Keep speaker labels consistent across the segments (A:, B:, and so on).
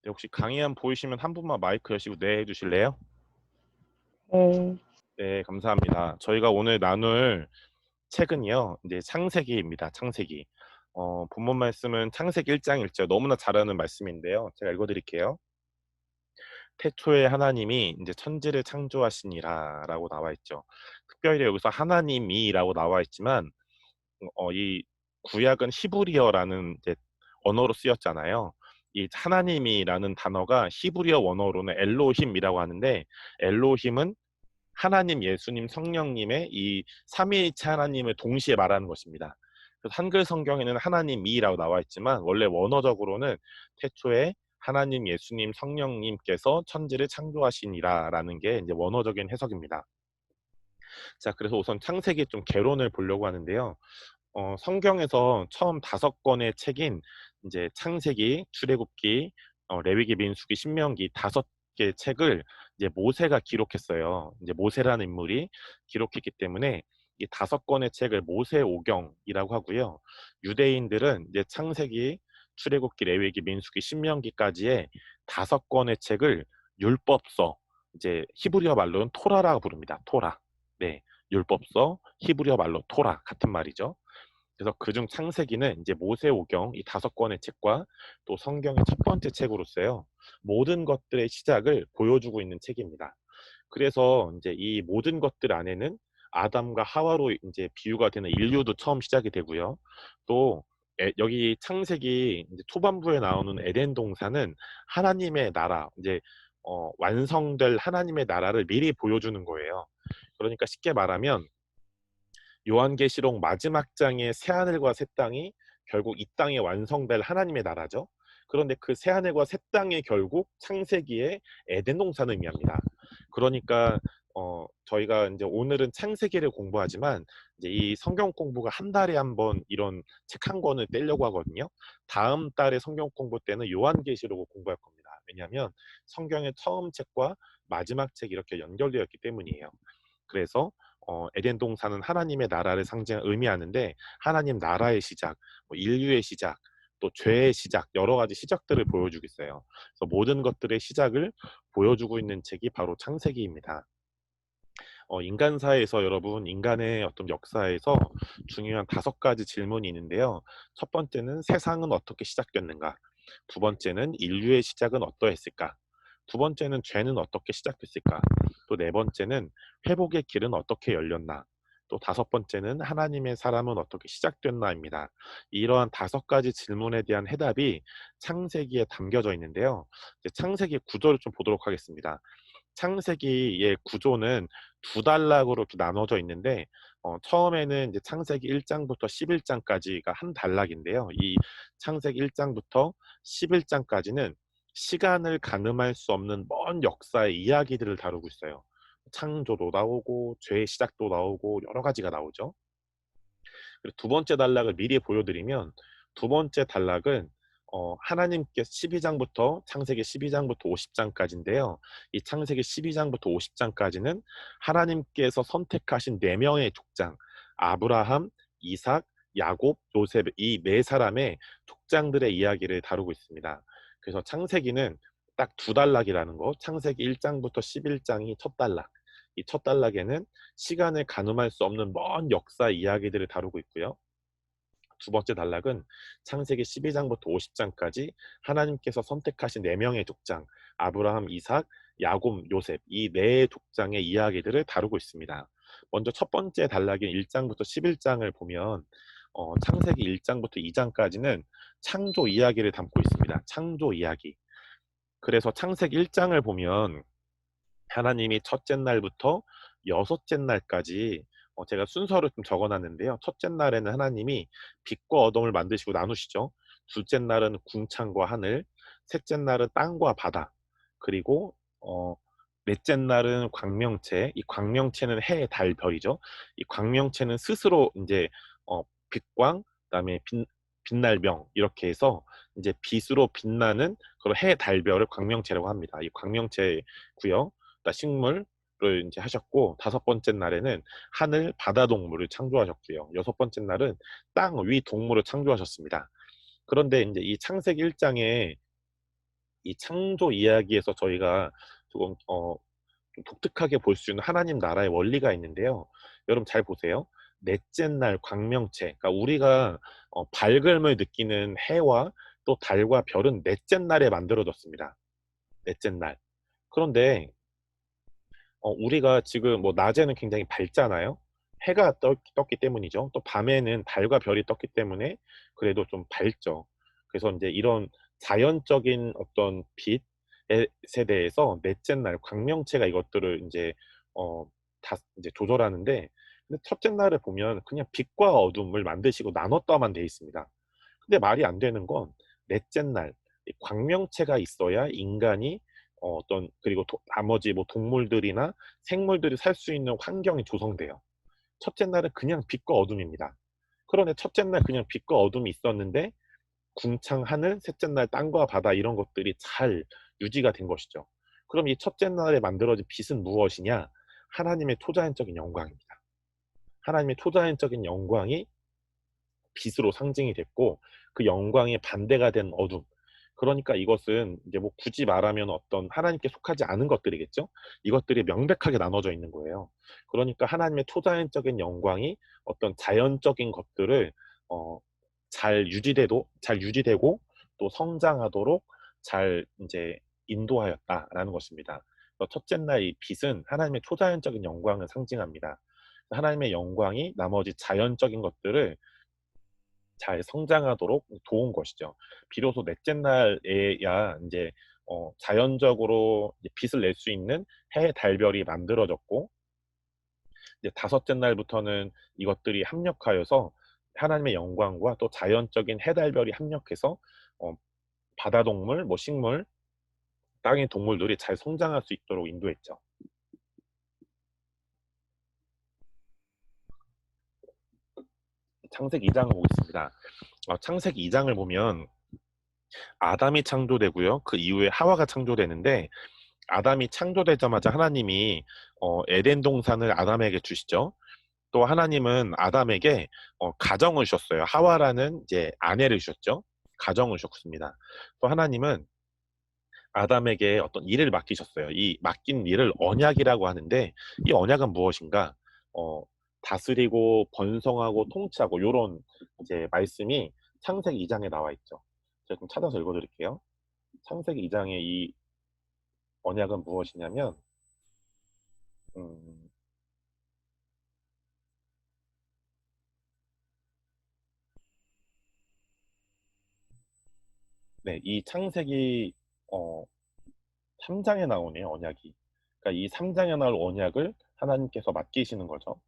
A: 네, 혹시 강의안 보이시면 한 분만 마이크 여시고 네 해주실래요?
B: 네.
A: 네, 감사합니다. 저희가 오늘 나눌 책은요, 이제 창세기입니다. 창세기. 본문 말씀은 창세기 1장 1절 너무나 잘 아는 말씀인데요. 제가 읽어드릴게요. 태초에 하나님이 이제 천지를 창조하시니라라고 나와 있죠. 특별히 여기서 하나님이라고 나와 있지만 이 구약은 히브리어라는 이제 언어로 쓰였잖아요. 이 하나님이라는 단어가 히브리어 원어로는 엘로힘이라고 하는데 엘로힘은 하나님, 예수님, 성령님의 이 삼위일체 하나님을 동시에 말하는 것입니다. 그래서 한글 성경에는 하나님이라고 나와 있지만 원래 원어적으로는 태초에 하나님, 예수님, 성령님께서 천지를 창조하시니라라는 게 이제 원어적인 해석입니다. 자, 그래서 우선 창세기 좀 개론을 보려고 하는데요. 성경에서 처음 5권의 책인 이제 창세기, 출애굽기, 레위기, 민수기, 신명기 5개 책을 이제 모세가 기록했어요. 이제 모세라는 인물이 기록했기 때문에 이 5권의 책을 모세오경이라고 하고요. 유대인들은 이제 창세기, 출애굽기, 레위기, 민수기, 신명기까지의 5권의 책을 율법서, 이제 히브리어 말로는 토라라고 부릅니다. 토라. 네. 율법서, 히브리어 말로 토라 같은 말이죠. 그래서 그중 창세기는 이제 모세오경 이 5권의 책과 또 성경의 첫 번째 책으로서요. 모든 것들의 시작을 보여주고 있는 책입니다. 그래서 이제 이 모든 것들 안에는 아담과 하와로 이제 비유가 되는 인류도 처음 시작이 되고요. 또 여기 창세기 이제 초반부에 나오는 에덴 동산은 하나님의 나라, 이제 완성될 하나님의 나라를 미리 보여주는 거예요. 그러니까 쉽게 말하면 요한계시록 마지막 장의 새하늘과 새 땅이 결국 이 땅에 완성될 하나님의 나라죠. 그런데 그 새하늘과 새 땅이 결국 창세기의 에덴 동산을 의미합니다. 그러니까 저희가 이제 오늘은 창세기를 공부하지만 이제 이 성경 공부가 한 달에 한 번 이런 책 한 권을 떼려고 하거든요. 다음 달에 성경 공부 때는 요한계시록을 공부할 겁니다. 왜냐하면 성경의 처음 책과 마지막 책이 이렇게 연결되어 있기 때문이에요. 그래서 에덴 동산은 하나님의 나라를 의미하는데 하나님 나라의 시작, 뭐 인류의 시작, 또 죄의 시작, 여러 가지 시작들을 보여주고 있어요. 그래서 모든 것들의 시작을 보여주고 있는 책이 바로 창세기입니다. 인간사에서 여러분, 인간의 어떤 역사에서 중요한 5가지 질문이 있는데요. 첫 번째는 세상은 어떻게 시작됐는가? 두 번째는 인류의 시작은 어떠했을까? 두 번째는 죄는 어떻게 시작됐을까? 또 네 번째는 회복의 길은 어떻게 열렸나? 또 5번째는 하나님의 사람은 어떻게 시작됐나입니다. 이러한 5가지 질문에 대한 해답이 창세기에 담겨져 있는데요. 이제 창세기 구조를 좀 보도록 하겠습니다. 창세기의 구조는 2단락으로 이렇게 나눠져 있는데 처음에는 이제 창세기 1장부터 11장까지가 한 단락인데요. 이 창세기 1장부터 11장까지는 시간을 가늠할 수 없는 먼 역사의 이야기들을 다루고 있어요. 창조도 나오고 죄의 시작도 나오고 여러 가지가 나오죠. 그리고 두 번째 단락을 미리 보여드리면 두 번째 단락은 하나님께서 12장부터 창세기 12장부터 50장까지인데요. 이 창세기 12장부터 50장까지는 하나님께서 선택하신 4명의 족장 아브라함, 이삭, 야곱, 요셉 이 4사람의 족장들의 이야기를 다루고 있습니다. 그래서 창세기는 딱 2단락이라는 거, 창세기 1장부터 11장이 첫 단락, 이 첫 단락에는 시간을 가늠할 수 없는 먼 역사 이야기들을 다루고 있고요. 두 번째 단락은 창세기 12장부터 50장까지 하나님께서 선택하신 4명의 족장 아브라함, 이삭, 야곱, 요셉 이 4족장의 이야기들을 다루고 있습니다. 먼저 첫 번째 단락인 1장부터 11장을 보면 창세기 1장부터 2장까지는 창조 이야기를 담고 있습니다. 창조 이야기. 그래서 창세기 1장을 보면 하나님이 첫째 날부터 여섯째 날까지 제가 순서를 좀 적어놨는데요. 첫째 날에는 하나님이 빛과 어둠을 만드시고 나누시죠. 둘째 날은 궁창과 하늘, 셋째 날은 땅과 바다, 그리고 넷째 날은 광명체. 이 광명체는 해, 달, 별이죠. 이 광명체는 스스로 이제 빛광, 그다음에 빛날 명 이렇게 해서 이제 빛으로 빛나는 그런 해, 달, 별을 광명체라고 합니다. 이 광명체고요. 식물을 이제 하셨고 5번째 날에는 하늘 바다 동물을 창조하셨고요. 6번째 날은 땅 위 동물을 창조하셨습니다. 그런데 이제 이 창세기 1장에 이 창조 이야기에서 저희가 조금 좀 독특하게 볼 수 있는 하나님 나라의 원리가 있는데요. 여러분 잘 보세요. 넷째 날 광명체, 그러니까 우리가 밝음을 느끼는 해와 또 달과 별은 넷째 날에 만들어졌습니다. 넷째 날. 그런데 우리가 지금 뭐 낮에는 굉장히 밝잖아요. 해가 떴기 때문이죠. 또 밤에는 달과 별이 떴기 때문에 그래도 좀 밝죠. 그래서 이제 이런 자연적인 어떤 빛에 대해서 넷째 날 광명체가 이것들을 이제 다 이제 조절하는데, 근데 첫째 날을 보면 그냥 빛과 어둠을 만드시고 나눴다만 돼 있습니다. 근데 말이 안 되는 건 넷째 날 이 광명체가 있어야 인간이 어떤, 그리고 나머지 뭐 동물들이나 생물들이 살 수 있는 환경이 조성돼요. 첫째 날은 그냥 빛과 어둠입니다. 그런데 첫째 날 그냥 빛과 어둠이 있었는데 궁창 하늘, 셋째 날 땅과 바다 이런 것들이 잘 유지가 된 것이죠. 그럼 이 첫째 날에 만들어진 빛은 무엇이냐? 하나님의 초자연적인 영광입니다. 하나님의 초자연적인 영광이 빛으로 상징이 됐고, 그 영광의 반대가 된 어둠. 그러니까 이것은 이제 뭐 굳이 말하면 어떤 하나님께 속하지 않은 것들이겠죠. 이것들이 명백하게 나눠져 있는 거예요. 그러니까 하나님의 초자연적인 영광이 어떤 자연적인 것들을 어, 잘 유지되고 또 성장하도록 잘 이제 인도하였다라는 것입니다. 그래서 첫째 날 이 빛은 하나님의 초자연적인 영광을 상징합니다. 하나님의 영광이 나머지 자연적인 것들을 잘 성장하도록 도운 것이죠. 비로소 넷째 날에야 이제 자연적으로 이제 빛을 낼 수 있는 해, 달, 별이 만들어졌고, 이제 다섯째 날부터는 이것들이 합력하여서 하나님의 영광과 또 자연적인 해, 달, 별이 합력해서 어, 바다 동물, 뭐 식물, 땅의 동물들이 잘 성장할 수 있도록 인도했죠. 창세기 2장을 보겠습니다. 창세기 2장을 보면 아담이 창조되고요. 그 이후에 하와가 창조되는데, 아담이 창조되자마자 하나님이 에덴 동산을 아담에게 주시죠. 또 하나님은 아담에게 가정을 주셨어요. 하와라는 이제 아내를 주셨죠. 가정을 주셨습니다. 또 하나님은 아담에게 어떤 일을 맡기셨어요. 이 맡긴 일을 언약이라고 하는데, 이 언약은 무엇인가? 어, 다스리고 번성하고 통치하고 요런 이제 말씀이 창세기 2장에 나와 있죠. 제가 좀 찾아서 읽어드릴게요. 창세기 2장의 이 언약은 무엇이냐면, 음, 네, 이 창세기 어, 3장에 나오네요, 언약이. 그러니까 이 3장에 나올 언약을 하나님께서 맡기시는 거죠.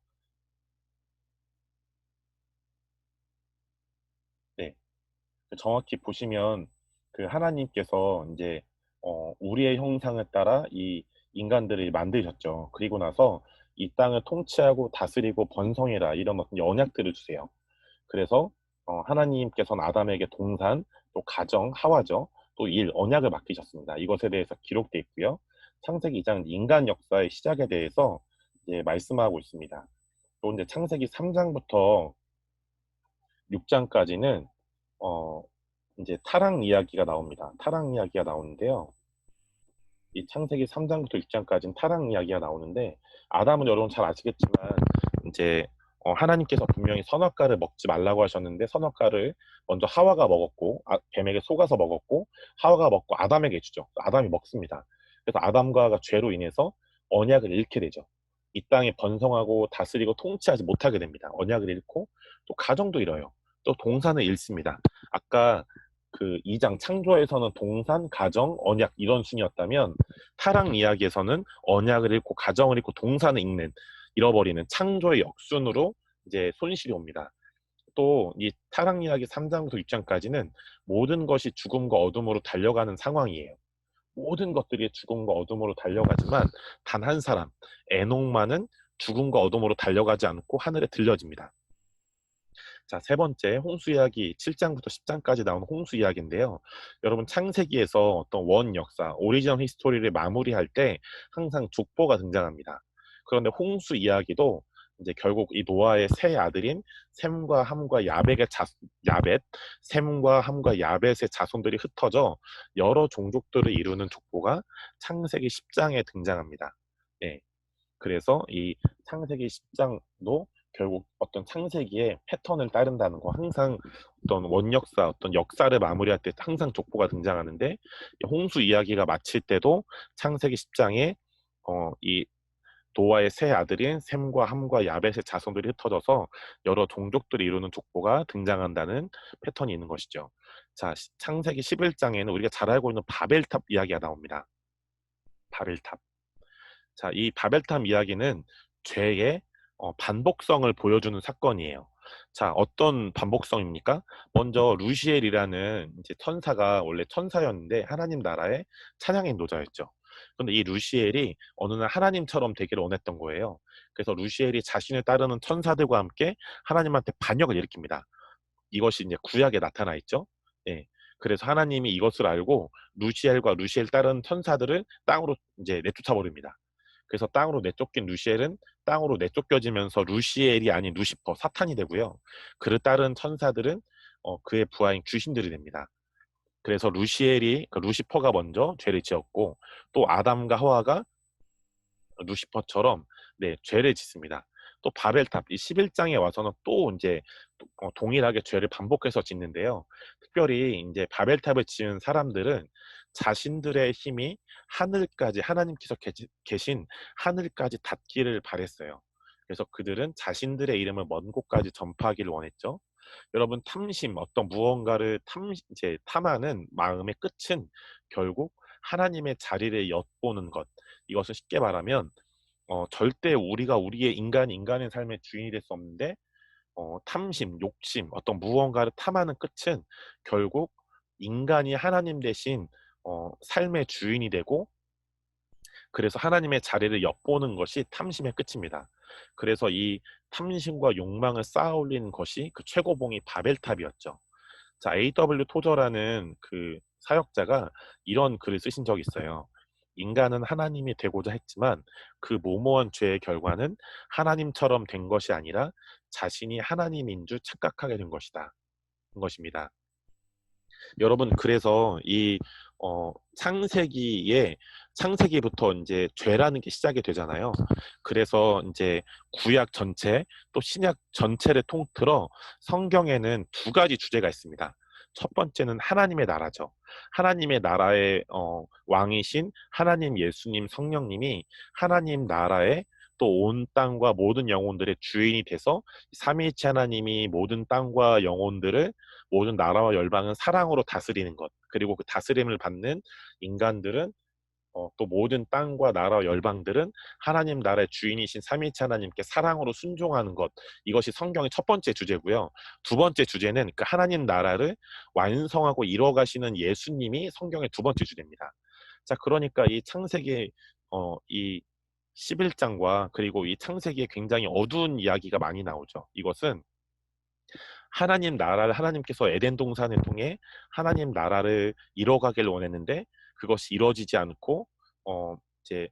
A: 네, 정확히 보시면 그 하나님께서 이제 우리의 형상을 따라 이 인간들을 만드셨죠. 그리고 나서 이 땅을 통치하고 다스리고 번성해라 이런 어떤 언약들을 주세요. 그래서 하나님께서는 아담에게 동산, 또 가정, 하와죠. 또 일, 언약을 맡기셨습니다. 이것에 대해서 기록되어 있고요. 창세기 2장은 인간 역사의 시작에 대해서 이제 말씀하고 있습니다. 또 이제 창세기 3장부터 6장까지는 어, 이제 타락 이야기가 나옵니다. 타락 이야기가 나오는데요. 이 창세기 3장부터 6장까지는 타락 이야기가 나오는데, 아담은 여러분 잘 아시겠지만 이제 하나님께서 분명히 선악과를 먹지 말라고 하셨는데 선악과를 먼저 하와가 먹었고, 뱀에게 속아서 먹었고, 하와가 먹고 아담에게 주죠. 아담이 먹습니다. 그래서 아담과 하와가 죄로 인해서 언약을 잃게 되죠. 이 땅에 번성하고 다스리고 통치하지 못하게 됩니다. 언약을 잃고 또 가정도 잃어요. 또 동산을 잃습니다. 아까 그 2장 창조에서는 동산, 가정, 언약 이런 순이었다면, 타락 이야기에서는 언약을 잃고 가정을 잃고 동산을 잃어버리는 창조의 역순으로 이제 손실이 옵니다. 또 이 타락 이야기 3장부터 6장까지는 모든 것이 죽음과 어둠으로 달려가는 상황이에요. 모든 것들이 죽음과 어둠으로 달려가지만 단 한 사람, 에녹만은 죽음과 어둠으로 달려가지 않고 하늘에 들려집니다. 자, 세 번째 홍수 이야기 7장부터 10장까지 나오는 홍수 이야기인데요. 여러분 창세기에서 어떤 원 역사, 오리지널 히스토리를 마무리할 때 항상 족보가 등장합니다. 그런데 홍수 이야기도 이제 결국 이 노아의 세 아들인 셈과 함과 야벳, 셈과 함과 야벳의 자손들이 흩어져 여러 종족들을 이루는 족보가 창세기 10장에 등장합니다. 예. 그래서 이 창세기 10장도 결국 어떤 창세기의 패턴을 따른다는 거, 항상 어떤 원역사, 어떤 역사를 마무리할 때 항상 족보가 등장하는데, 홍수 이야기가 마칠 때도 창세기 10장에 이 노아의 세 아들인 셈과 함과 야벳의 자손들이 흩어져서 여러 종족들이 이루는 족보가 등장한다는 패턴이 있는 것이죠. 자, 창세기 11장에는 우리가 잘 알고 있는 바벨탑 이야기가 나옵니다. 바벨탑. 자, 이 바벨탑 이야기는 죄의 반복성을 보여주는 사건이에요. 자, 어떤 반복성입니까? 먼저 루시엘이라는 이제 천사가 원래 천사였는데 하나님 나라의 찬양 인도자였죠. 그런데 이 루시엘이 어느 날 하나님처럼 되기를 원했던 거예요. 그래서 루시엘이 자신을 따르는 천사들과 함께 하나님한테 반역을 일으킵니다. 이것이 이제 구약에 나타나 있죠. 예. 그래서 하나님이 이것을 알고 루시엘과 루시엘 따른 천사들을 땅으로 이제 내쫓아 버립니다. 그래서 땅으로 내쫓긴 루시엘은 땅으로 내쫓겨지면서 루시엘이 아닌 루시퍼, 사탄이 되고요. 그를 따른 천사들은 그의 부하인 귀신들이 됩니다. 그래서 루시퍼가 먼저 죄를 지었고, 또 아담과 하와가 루시퍼처럼 죄를 짓습니다. 또 바벨탑 이 11장에 와서는 또 이제 동일하게 죄를 반복해서 짓는데요. 특별히 이제 바벨탑을 지은 사람들은 자신들의 힘이 하늘까지, 하나님께서 계신 하늘까지 닿기를 바랬어요. 그래서 그들은 자신들의 이름을 먼 곳까지 전파하기를 원했죠. 여러분, 어떤 무언가를 이제 탐하는 마음의 끝은 결국 하나님의 자리를 엿보는 것. 이것을 쉽게 말하면 절대 우리가 우리의 인간의 삶의 주인이 될 수 없는데, 욕심, 어떤 무언가를 탐하는 끝은 결국 인간이 하나님 대신 삶의 주인이 되고, 그래서 하나님의 자리를 엿보는 것이 탐심의 끝입니다. 그래서 이 탐심과 욕망을 쌓아 올리는 것이 그 최고봉이 바벨탑이었죠. 자, A.W. 토저라는 그 사역자가 이런 글을 쓰신 적이 있어요. 인간은 하나님이 되고자 했지만 그 모모한 죄의 결과는 하나님처럼 된 것이 아니라 자신이 하나님인 줄 착각하게 된 것입니다. 여러분, 그래서 이 창세기부터 이제 죄라는 게 시작이 되잖아요. 그래서 이제 구약 전체 또 신약 전체를 통틀어 성경에는 두 가지 주제가 있습니다. 첫 번째는 하나님의 나라죠. 하나님의 나라의 왕이신 하나님 예수님 성령님이 하나님 나라의 또 온 땅과 모든 영혼들의 주인이 돼서 삼위일체 하나님이 모든 땅과 영혼들을, 모든 나라와 열방은 사랑으로 다스리는 것, 그리고 그 다스림을 받는 인간들은 또 모든 땅과 나라와 열방들은 하나님 나라의 주인이신 삼위일체 하나님께 사랑으로 순종하는 것. 이것이 성경의 첫 번째 주제고요. 두 번째 주제는 그 하나님 나라를 완성하고 이뤄가시는 예수님이 성경의 두 번째 주제입니다. 자, 그러니까 이 창세기 이 11장과 그리고 이 창세기에 굉장히 어두운 이야기가 많이 나오죠. 이것은 하나님 나라를, 하나님께서 에덴 동산을 통해 하나님 나라를 이뤄가길 원했는데 그것이 이루어지지 않고 이제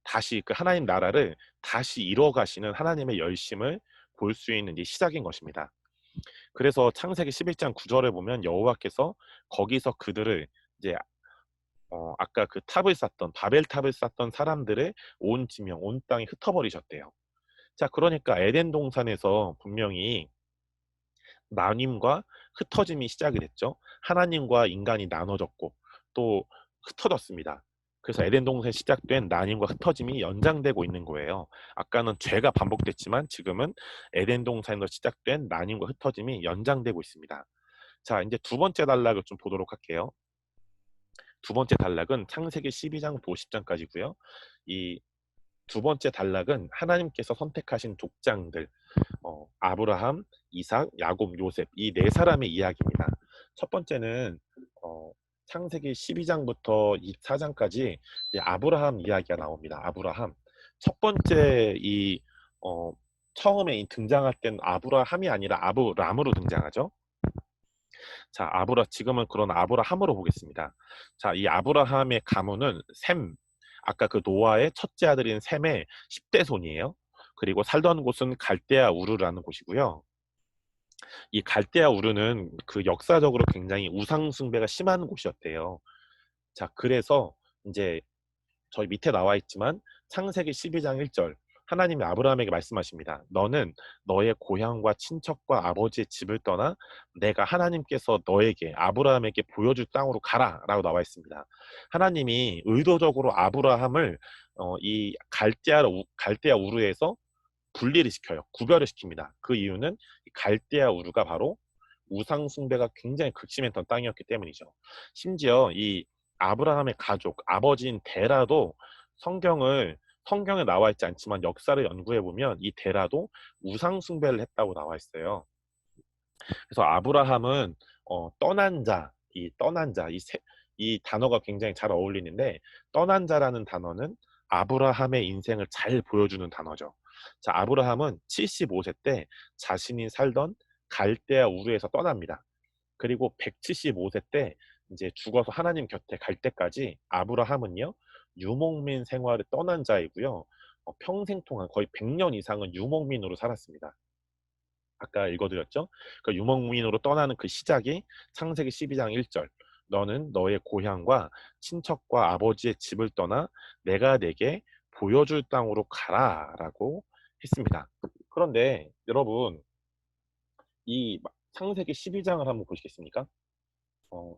A: 다시 그 하나님 나라를 다시 이뤄가시는 하나님의 열심을 볼 수 있는 이제 시작인 것입니다. 그래서 창세기 11장 9절에 보면 여호와께서 거기서 그들을 이제 아까 그 탑을 쌓던 바벨탑을 쌓던 사람들을 온 지명, 온 땅에 흩어버리셨대요. 자, 그러니까 에덴 동산에서 분명히 나님과 흩어짐이 시작이 됐죠. 하나님과 인간이 나눠졌고 또 흩어졌습니다. 그래서 에덴 동산에 시작된 나님과 흩어짐이 연장되고 있는 거예요. 아까는 죄가 반복됐지만 지금은 에덴 동산에서 시작된 나님과 흩어짐이 연장되고 있습니다. 자, 이제 두 번째 단락을 좀 보도록 할게요. 두 번째 단락은 창세기 12장부터 50장까지고요. 이 두 번째 단락은 하나님께서 선택하신 족장들, 아브라함, 이삭, 야곱, 요셉 이 네 사람의 이야기입니다. 첫 번째는 창세기 12장부터 24장까지 아브라함 이야기가 나옵니다. 아브라함. 첫 번째 처음에 등장할 땐 아브라함이 아니라 아브람으로 등장하죠. 자, 지금은 그런 아브라함으로 보겠습니다. 자, 이 아브라함의 가문은 아까 그 노아의 첫째 아들인 셈의 10대 손이에요. 그리고 살던 곳은 갈대아 우르라는 곳이고요. 이 갈대아 우르는 그 역사적으로 굉장히 우상 숭배가 심한 곳이었대요. 자, 그래서 이제 저희 밑에 나와 있지만 창세기 12장 1절 하나님이 아브라함에게 말씀하십니다. 너는 너의 고향과 친척과 아버지의 집을 떠나 내가 하나님께서 너에게 아브라함에게 보여줄 땅으로 가라 라고 나와 있습니다. 하나님이 의도적으로 아브라함을 이 갈대아 우르에서 분리를 시켜요. 구별을 시킵니다. 그 이유는 갈대아 우르가 바로 우상 숭배가 굉장히 극심했던 땅이었기 때문이죠. 심지어 이 아브라함의 가족, 아버지인 데라도 성경에 나와 있지 않지만 역사를 연구해 보면 이 데라도 우상 숭배를 했다고 나와 있어요. 그래서 아브라함은 떠난 자, 이 떠난 자, 이 단어가 굉장히 잘 어울리는데 떠난 자라는 단어는 아브라함의 인생을 잘 보여주는 단어죠. 자, 아브라함은 75세 때 자신이 살던 갈대아 우르에서 떠납니다. 그리고 175세 때 이제 죽어서 하나님 곁에 갈 때까지 아브라함은요 유목민 생활을 떠난 자이고요. 평생 동안 거의 100년 이상은 유목민으로 살았습니다. 아까 읽어드렸죠? 그 유목민으로 떠나는 그 시작이 창세기 12장 1절. 너는 너의 고향과 친척과 아버지의 집을 떠나 내가 내게 보여줄 땅으로 가라라고 했습니다. 그런데 여러분 이 창세기 12장을 한번 보시겠습니까?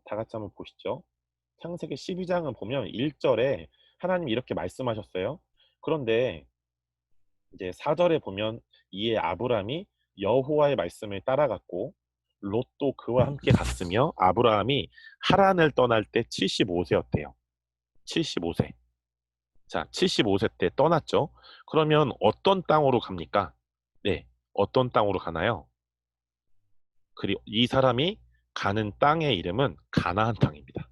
A: 다 같이 한번 보시죠. 창세기 12장은 보면 1절에 하나님이 이렇게 말씀하셨어요. 그런데 이제 4절에 보면 이에 아브람이 여호와의 말씀을 따라갔고 롯도 그와 함께 갔으며 아브라함이 하란을 떠날 때 75세였대요. 75세. 자, 75세 때 떠났죠. 그러면 어떤 땅으로 갑니까? 네, 어떤 땅으로 가나요? 그리고 이 사람이 가는 땅의 이름은 가나안 땅입니다.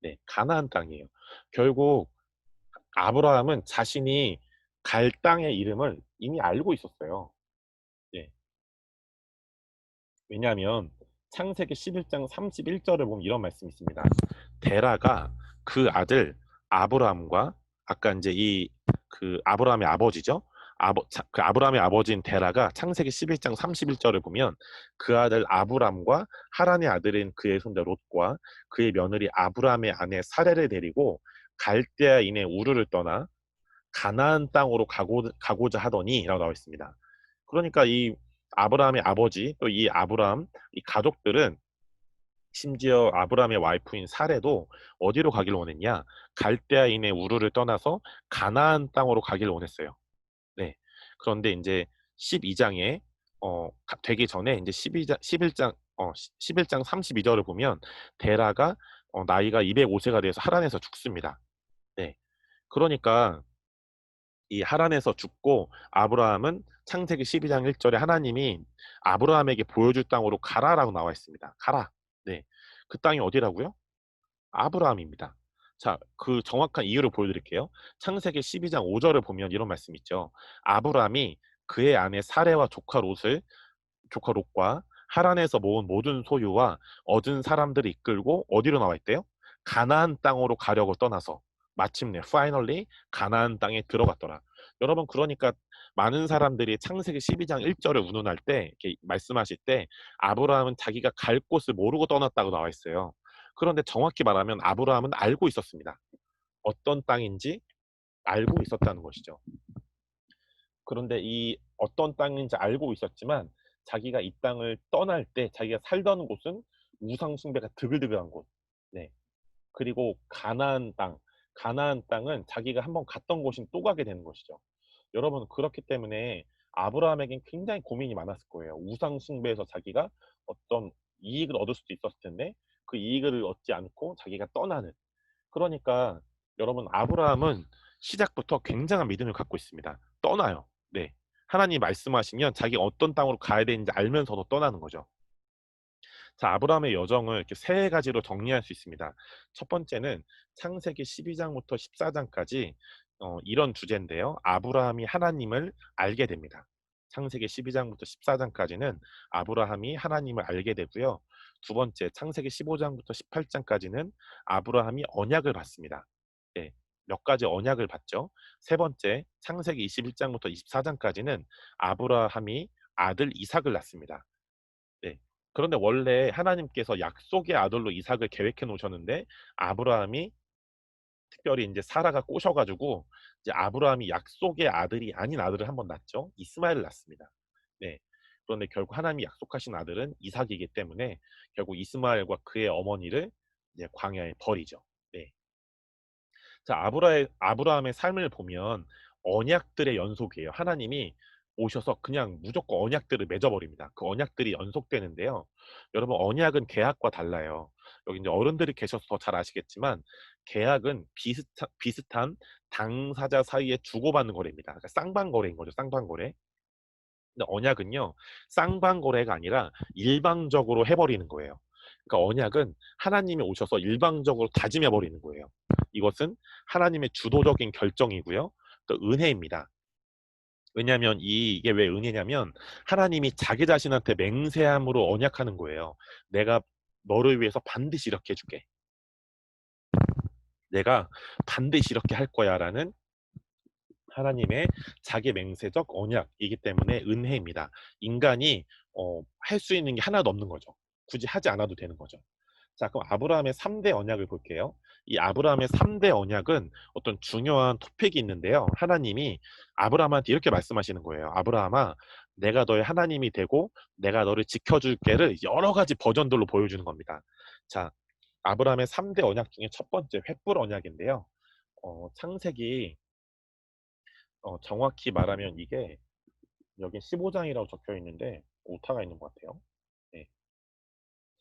A: 네, 가나안 땅이에요. 결국 아브라함은 자신이 갈 땅의 이름을 이미 알고 있었어요. 예. 왜냐하면 창세기 11장 31절을 보면 이런 말씀이 있습니다. 데라가 그 아들 아브라함과 아까 이제 이 그 아브라함의 아버지죠. 그 아브라함의 아버지인 데라가 창세기 11장 31절을 보면 그 아들 아브람과 하란의 아들인 그의 손자 롯과 그의 며느리 아브라함의 아내 사레를 데리고 갈대아인의 우르를 떠나 가나안 땅으로 가고자 하더니라고 나와 있습니다. 그러니까 이 아브라함의 아버지 또 이 아브라함 이 가족들은 심지어 아브라함의 와이프인 사레도 어디로 가길 원했냐? 갈대아인의 우르를 떠나서 가나안 땅으로 가길 원했어요. 네. 그런데 이제 12장에 되기 전에 이제 11장 32절을 보면 데라가 나이가 205세가 돼서 하란에서 죽습니다. 네. 그러니까 이 하란에서 죽고 아브라함은 창세기 12장 1절에 하나님이 아브라함에게 보여줄 땅으로 가라라고 나와 있습니다. 가라. 네. 그 땅이 어디라고요? 아브라함입니다. 자, 그 정확한 이유를 보여드릴게요. 창세기 12장 5절을 보면 이런 말씀 있죠. 아브라함이 그의 아내 사레와 조카 롯과 하란에서 모은 모든 소유와 얻은 사람들을 이끌고 어디로 나와 있대요? 가나안 땅으로 가려고 떠나서 마침내 finally 가나안 땅에 들어갔더라. 여러분 그러니까 많은 사람들이 창세기 12장 1절을 운운할 때 이렇게 말씀하실 때 아브라함은 자기가 갈 곳을 모르고 떠났다고 나와 있어요. 그런데 정확히 말하면 아브라함은 알고 있었습니다. 어떤 땅인지 알고 있었다는 것이죠. 그런데 이 어떤 땅인지 알고 있었지만 자기가 이 땅을 떠날 때 자기가 살던 곳은 우상 숭배가 드글드글한 곳. 네. 그리고 가나안 땅은 자기가 한번 갔던 곳인 또 가게 되는 것이죠. 여러분 그렇기 때문에 아브라함에겐 굉장히 고민이 많았을 거예요. 우상 숭배에서 자기가 어떤 이익을 얻을 수도 있었을 텐데 그 이익을 얻지 않고 자기가 떠나는. 그러니까 여러분 아브라함은 시작부터 굉장한 믿음을 갖고 있습니다. 떠나요. 네. 하나님이 말씀하시면 자기가 어떤 땅으로 가야 되는지 알면서도 떠나는 거죠. 자, 아브라함의 여정을 이렇게 세 가지로 정리할 수 있습니다. 첫 번째는 창세기 12장부터 14장까지 이런 주제인데요. 아브라함이 하나님을 알게 됩니다. 창세기 12장부터 14장까지는 아브라함이 하나님을 알게 되고요. 두 번째, 창세기 15장부터 18장까지는 아브라함이 언약을 받습니다. 예, 몇 가지 언약을 받죠. 세 번째, 창세기 21장부터 24장까지는 아브라함이 아들 이삭을 낳습니다. 네. 그런데 원래 하나님께서 약속의 아들로 이삭을 계획해 놓으셨는데 아브라함이 특별히 이제 사라가 꼬셔가지고 이제 아브라함이 약속의 아들이 아닌 아들을 한번 낳죠. 이스마엘을 낳습니다. 네. 그런데 결국 하나님이 약속하신 아들은 이삭이기 때문에 결국 이스마엘과 그의 어머니를 이제 광야에 버리죠. 네. 자, 아브라함의 삶을 보면 언약들의 연속이에요. 하나님이 오셔서 그냥 무조건 언약들을 맺어버립니다. 그 언약들이 연속되는데요. 여러분, 언약은 계약과 달라요. 여기 이제 어른들이 계셔서 더 잘 아시겠지만, 계약은 비슷한 당사자 사이에 주고받는 거래입니다. 그러니까 쌍방거래인 거죠, 쌍방거래. 근데 언약은요, 쌍방거래가 아니라 일방적으로 해버리는 거예요. 그러니까 언약은 하나님이 오셔서 일방적으로 다짐해 버리는 거예요. 이것은 하나님의 주도적인 결정이고요. 또 은혜입니다. 왜냐하면 이게 왜 은혜냐면 하나님이 자기 자신한테 맹세함으로 언약하는 거예요. 내가 너를 위해서 반드시 이렇게 해줄게. 내가 반드시 이렇게 할 거야라는 하나님의 자기 맹세적 언약이기 때문에 은혜입니다. 인간이 할 수 있는 게 하나도 없는 거죠. 굳이 하지 않아도 되는 거죠. 자, 그럼 아브라함의 3대 언약을 볼게요. 이 아브라함의 3대 언약은 어떤 중요한 토픽이 있는데요. 하나님이 아브라함한테 이렇게 말씀하시는 거예요. 아브라함아, 내가 너의 하나님이 되고 내가 너를 지켜줄게를 여러 가지 버전들로 보여주는 겁니다. 자, 아브라함의 3대 언약 중에 첫 번째 횃불 언약인데요. 창세기 정확히 말하면 이게 여기 15장이라고 적혀 있는데 오타가 있는 것 같아요. 네,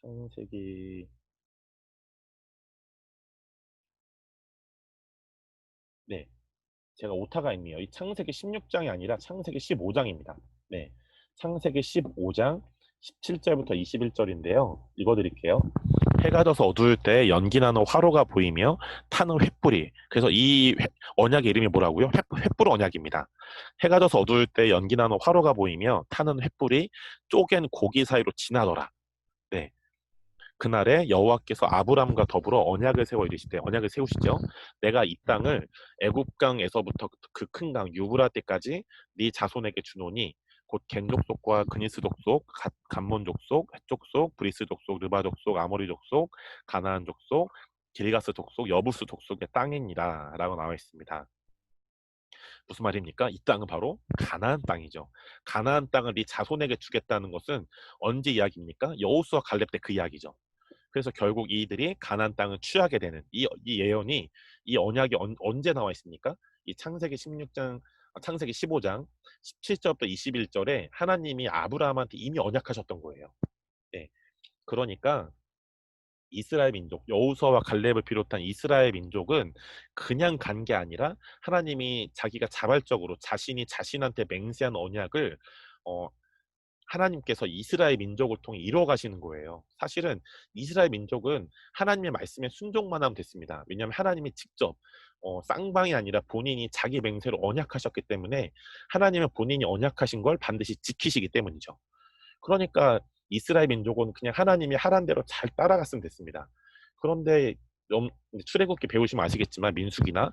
A: 창세기 네, 제가 오타가 있네요. 이 창세기 16장이 아니라 창세기 15장입니다. 네, 창세기 15장 17절부터 21절인데요. 읽어드릴게요. 해가 져서 어두울 때 연기나는 화로가 보이며 타는 횃불이 그래서 이 언약의 이름이 뭐라고요? 횃불 언약입니다. 해가 져서 어두울 때 연기나는 화로가 보이며 타는 횃불이 쪼갠 고기 사이로 지나더라. 네. 그날에 여호와께서 아브람과 더불어 언약을 세워 이르시되 언약을 세우시죠. 내가 이 땅을 애굽강에서부터 그 큰 강 유브라데까지 네 자손에게 주노니 곧 겐 족속과 그니스 족속, 감몬 족속, 헷 족속, 브리스 족속, 르바 족속, 아모리 족속, 가나안 족속, 길가스 족속, 여부스 족속의 땅이니라라고 나와 있습니다. 무슨 말입니까? 이 땅은 바로 가나안 땅이죠. 가나안 땅을 네 자손에게 주겠다는 것은 언제 이야기입니까? 여호수아 갈렙 때 그 이야기죠. 그래서 결국 이들이 가나안 땅을 취하게 되는 이 예언이 이 언약이 언제 나와 있습니까? 이 창세기 16장 창세기 15장 17절부터 21절에 하나님이 아브라함한테 이미 언약하셨던 거예요. 네. 그러니까 이스라엘 민족, 여호수아와 갈렙을 비롯한 이스라엘 민족은 그냥 간 게 아니라 하나님이 자기가 자발적으로 자신이 자신한테 맹세한 언약을 어, 하나님께서 이스라엘 민족을 통해 이루어 가시는 거예요. 사실은 이스라엘 민족은 하나님의 말씀에 순종만 하면 됐습니다. 왜냐하면 하나님이 직접 쌍방이 아니라 본인이 자기 맹세로 언약하셨기 때문에 하나님은 본인이 언약하신 걸 반드시 지키시기 때문이죠. 그러니까 이스라엘 민족은 그냥 하나님이 하란 대로 잘 따라갔으면 됐습니다. 그런데 출애굽기 배우시면 아시겠지만 민수기나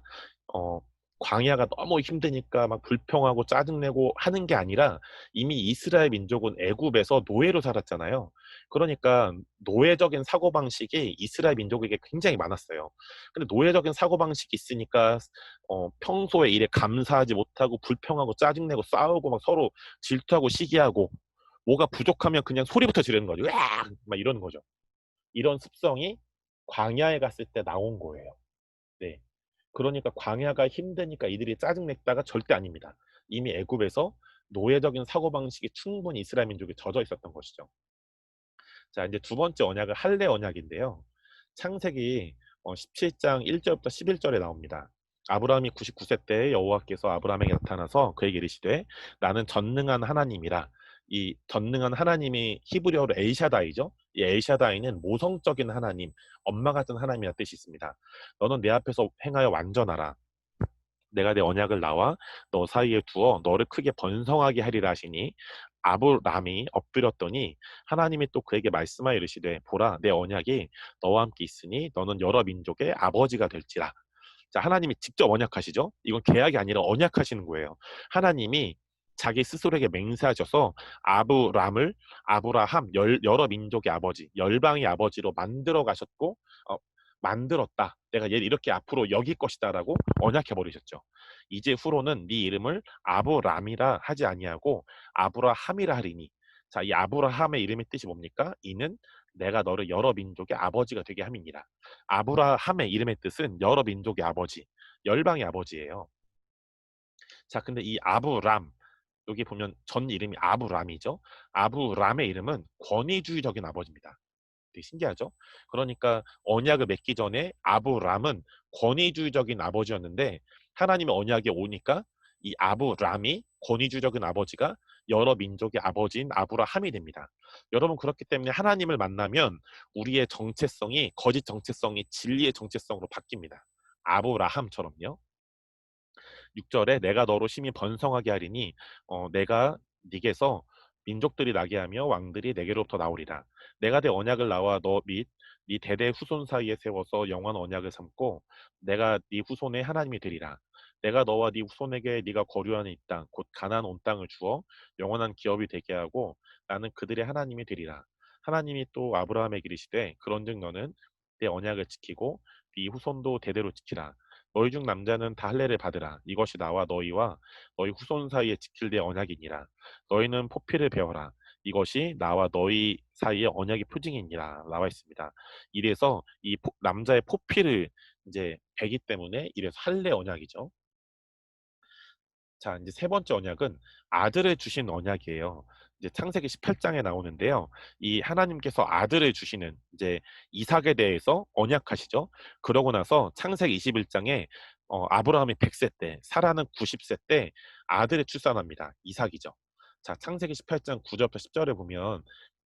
A: 어, 광야가 너무 힘드니까 막 불평하고 짜증내고 하는 게 아니라 이미 이스라엘 민족은 애굽에서 노예로 살았잖아요. 그러니까 노예적인 사고방식이 이스라엘 민족에게 굉장히 많았어요. 근데 노예적인 사고방식이 있으니까 평소에 일에 감사하지 못하고 불평하고 짜증내고 싸우고 막 서로 질투하고 시기하고 뭐가 부족하면 그냥 소리부터 지르는 거죠. 으악! 막 이러는 거죠. 이런 습성이 광야에 갔을 때 나온 거예요. 네. 그러니까 광야가 힘드니까 이들이 짜증냈다가 절대 아닙니다. 이미 애굽에서 노예적인 사고방식이 충분히 이스라엘 민족에 젖어 있었던 것이죠. 자, 이제 두 번째 언약은 할례 언약인데요. 창세기 17장 1절부터 11절에 나옵니다. 아브라함이 99세 때 여호와께서 아브라함에게 나타나서 그에게 이르시되 나는 전능한 하나님이라. 이 전능한 하나님이 히브리어로 엘샤다이죠. 이 엘샤다이는 모성적인 하나님, 엄마 같은 하나님이라는 뜻이 있습니다. 너는 내 앞에서 행하여 완전하라. 내가 내 언약을 나와 너 사이에 두어 너를 크게 번성하게 하리라 하시니 아브람이 엎드렸더니 하나님이 또 그에게 말씀하여 이르시되 보라 내 언약이 너와 함께 있으니 너는 여러 민족의 아버지가 될지라. 자, 하나님이 직접 언약하시죠. 이건 계약이 아니라 언약하시는 거예요. 하나님이 자기 스스로에게 맹세하셔서 아브라함 여러 민족의 아버지, 열방의 아버지로 만들어 가셨고, 만들었다. 내가 얘를 이렇게 앞으로 여길 것이다라고 언약해 버리셨죠. 이제 후로는 네 이름을 아브람이라 하지 아니하고 아브라함이라 하리니. 자, 이 아브라함의 이름의 뜻이 뭡니까? 이는 내가 너를 여러 민족의 아버지가 되게 함이니라. 아브라함의 이름의 뜻은 여러 민족의 아버지, 열방의 아버지예요. 자, 근데 이 아브람, 여기 보면 전 이름이 아브람이죠. 아브람의 이름은 권위주의적인 아버지입니다. 되게 신기하죠? 그러니까 언약을 맺기 전에 아브람은 권위주의적인 아버지였는데 하나님의 언약에 오니까 이 아브람이 권위주의적인 아버지가 여러 민족의 아버지인 아브라함이 됩니다. 여러분, 그렇기 때문에 하나님을 만나면 우리의 정체성이 거짓 정체성이 진리의 정체성으로 바뀝니다. 아브라함처럼요. 6절에 내가 너로 심히 번성하게 하리니 내가 네게서 민족들이 나게 하며 왕들이 내게로부터 나오리라. 내가 내 언약을 나와 너 및 네 대대 후손 사이에 세워서 영원한 언약을 삼고 내가 네 후손의 하나님이 되리라. 내가 너와 네 후손에게 네가 거류하는 이 땅 곧 가나안 온 땅을 주어 영원한 기업이 되게 하고 나는 그들의 하나님이 되리라. 하나님이 또 아브라함에게 이르시되 그런즉 너는 내 언약을 지키고 네 후손도 대대로 지키라. 너희 중 남자는 다 할례를 받으라. 이것이 나와 너희와 너희 후손 사이에 지킬 내 언약이니라. 너희는 포피를 베어라. 이것이 나와 너희 사이의 언약의 표징이니라. 나와 있습니다. 이래서 이 남자의 포피를 이제 베기 때문에 이래서 할례 언약이죠. 자, 이제 세 번째 언약은 아들을 주신 언약이에요. 이제 창세기 18장에 나오는데요. 이 하나님께서 아들을 주시는 이제 이삭에 대해서 언약하시죠. 그러고 나서 창세기 21장에 아브라함이 100세 때, 사라는 90세 때 아들을 출산합니다. 이삭이죠. 자, 창세기 18장 9절부터 10절에 보면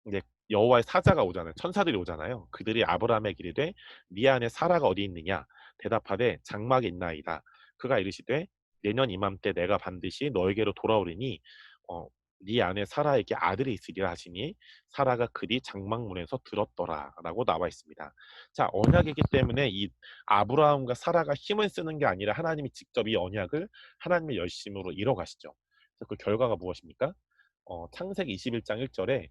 A: 이제 여호와의 사자가 오잖아요. 천사들이 오잖아요. 그들이 아브라함에게 이르되 네 안에 사라가 어디 있느냐? 대답하되 장막에 있나이다. 그가 이르시되 내년 이맘때 내가 반드시 너에게로 돌아오리니 어, 네 안에 사라에게 아들이 있으리라 하시니 사라가 그리 장막문에서 들었더라라고 나와 있습니다. 자, 언약이기 때문에 이 아브라함과 사라가 힘을 쓰는 게 아니라 하나님이 직접 이 언약을 하나님의 열심으로 이뤄 가시죠. 그래서 그 결과가 무엇입니까? 창세기 21장 1절에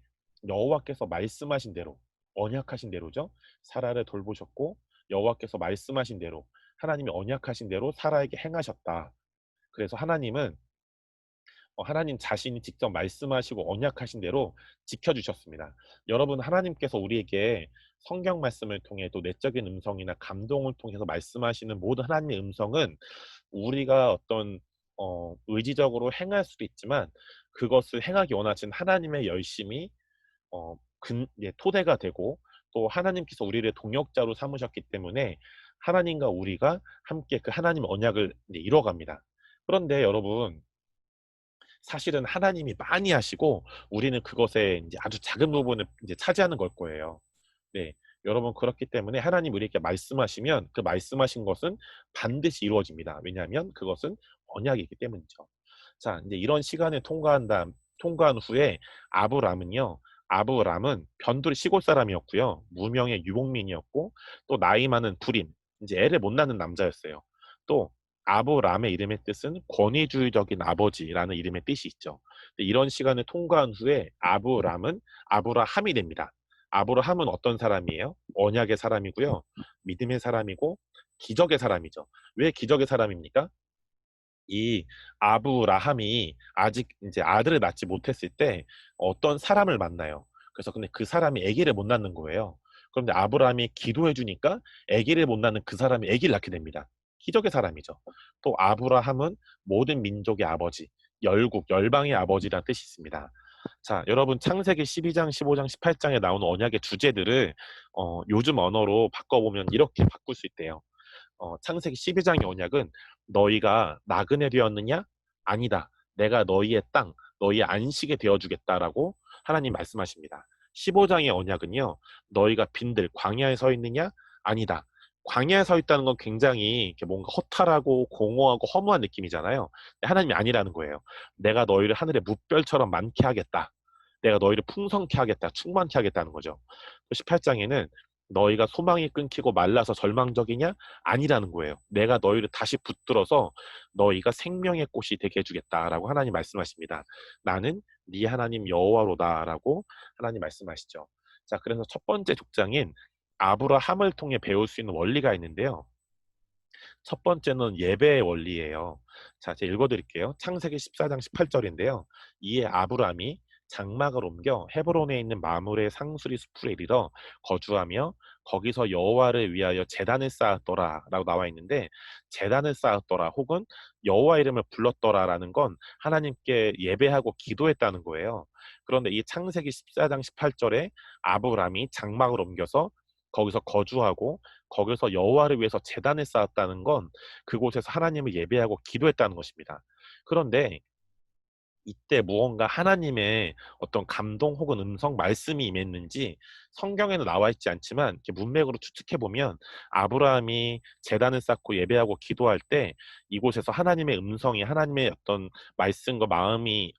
A: 여호와께서 말씀하신 대로 언약하신 대로죠. 사라를 돌보셨고 여호와께서 말씀하신 대로 하나님이 언약하신 대로 사라에게 행하셨다. 그래서 하나님은 하나님 자신이 직접 말씀하시고 언약하신 대로 지켜주셨습니다. 여러분, 하나님께서 우리에게 성경 말씀을 통해 또 내적인 음성이나 감동을 통해서 말씀하시는 모든 하나님의 음성은 우리가 어떤 의지적으로 행할 수도 있지만 그것을 행하기 원하신 하나님의 열심이 토대가 되고 또 하나님께서 우리를 동역자로 삼으셨기 때문에 하나님과 우리가 함께 그 하나님의 언약을 이뤄갑니다. 그런데 여러분, 사실은 하나님이 많이 하시고 우리는 그것에 이제 아주 작은 부분을 이제 차지하는 걸 거예요. 네. 여러분, 그렇기 때문에 하나님 우리에게 말씀하시면 그 말씀하신 것은 반드시 이루어집니다. 왜냐하면 그것은 언약이기 때문이죠. 자, 이제 이런 시간을 통과한 후에 아브람은 변두리 시골 사람이었고요. 무명의 유목민이었고 또 나이 많은 불임, 이제 애를 못 낳는 남자였어요. 또 아브람의 이름의 뜻은 권위주의적인 아버지라는 이름의 뜻이 있죠. 이런 시간을 통과한 후에 아브람은 아브라함이 됩니다. 아브라함은 어떤 사람이에요? 언약의 사람이고요. 믿음의 사람이고 기적의 사람이죠. 왜 기적의 사람입니까? 이 아브라함이 아직 이제 아들을 낳지 못했을 때 어떤 사람을 만나요. 그래서 근데 그 사람이 아기를 못 낳는 거예요. 그런데 아브라함이 기도해 주니까 아기를 못 낳는 그 사람이 아기를 낳게 됩니다. 기적의 사람이죠. 또 아브라함은 모든 민족의 아버지, 열방의 아버지라는 뜻이 있습니다. 자, 여러분, 창세기 12장, 15장, 18장에 나오는 언약의 주제들을 요즘 언어로 바꿔보면 이렇게 바꿀 수 있대요. 창세기 12장의 언약은 너희가 나그네 되었느냐? 아니다. 내가 너희의 땅, 너희의 안식이 되어주겠다라고 하나님 말씀하십니다. 15장의 언약은요. 너희가 빈들 광야에 서 있느냐? 아니다. 광야에 서 있다는 건 굉장히 이렇게 뭔가 허탈하고 공허하고 허무한 느낌이잖아요. 하나님이 아니라는 거예요. 내가 너희를 하늘의 뭇별처럼 많게 하겠다. 내가 너희를 풍성케 하겠다. 충만케 하겠다는 거죠. 18장에는 너희가 소망이 끊기고 말라서 절망적이냐? 아니라는 거예요. 내가 너희를 다시 붙들어서 너희가 생명의 꽃이 되게 해주겠다라고 하나님 말씀하십니다. 나는 네 하나님 여호와로다라고 하나님 말씀하시죠. 자, 그래서 첫 번째 족장인 아브라함을 통해 배울 수 있는 원리가 있는데요. 첫 번째는 예배의 원리예요. 자, 제가 읽어드릴게요. 창세기 14장 18절인데요. 이에 아브람이 장막을 옮겨 헤브론에 있는 마므레 상수리 숲으로 이르러 거주하며 거기서 여호와를 위하여 제단을 쌓았더라라고 나와 있는데, 제단을 쌓았더라 혹은 여호와 이름을 불렀더라라는 건 하나님께 예배하고 기도했다는 거예요. 그런데 이 창세기 14장 18절에 아브람이 장막을 옮겨서 거기서 거주하고 거기서 여호와를 위해서 제단을 쌓았다는 건 그곳에서 하나님을 예배하고 기도했다는 것입니다. 그런데 이때 무언가 하나님의 어떤 감동 혹은 음성 말씀이 임했는지 성경에는 나와 있지 않지만 이렇게 문맥으로 추측해 보면, 아브라함이 제단을 쌓고 예배하고 기도할 때 이곳에서 하나님의 음성이, 하나님의 어떤 말씀과 마음이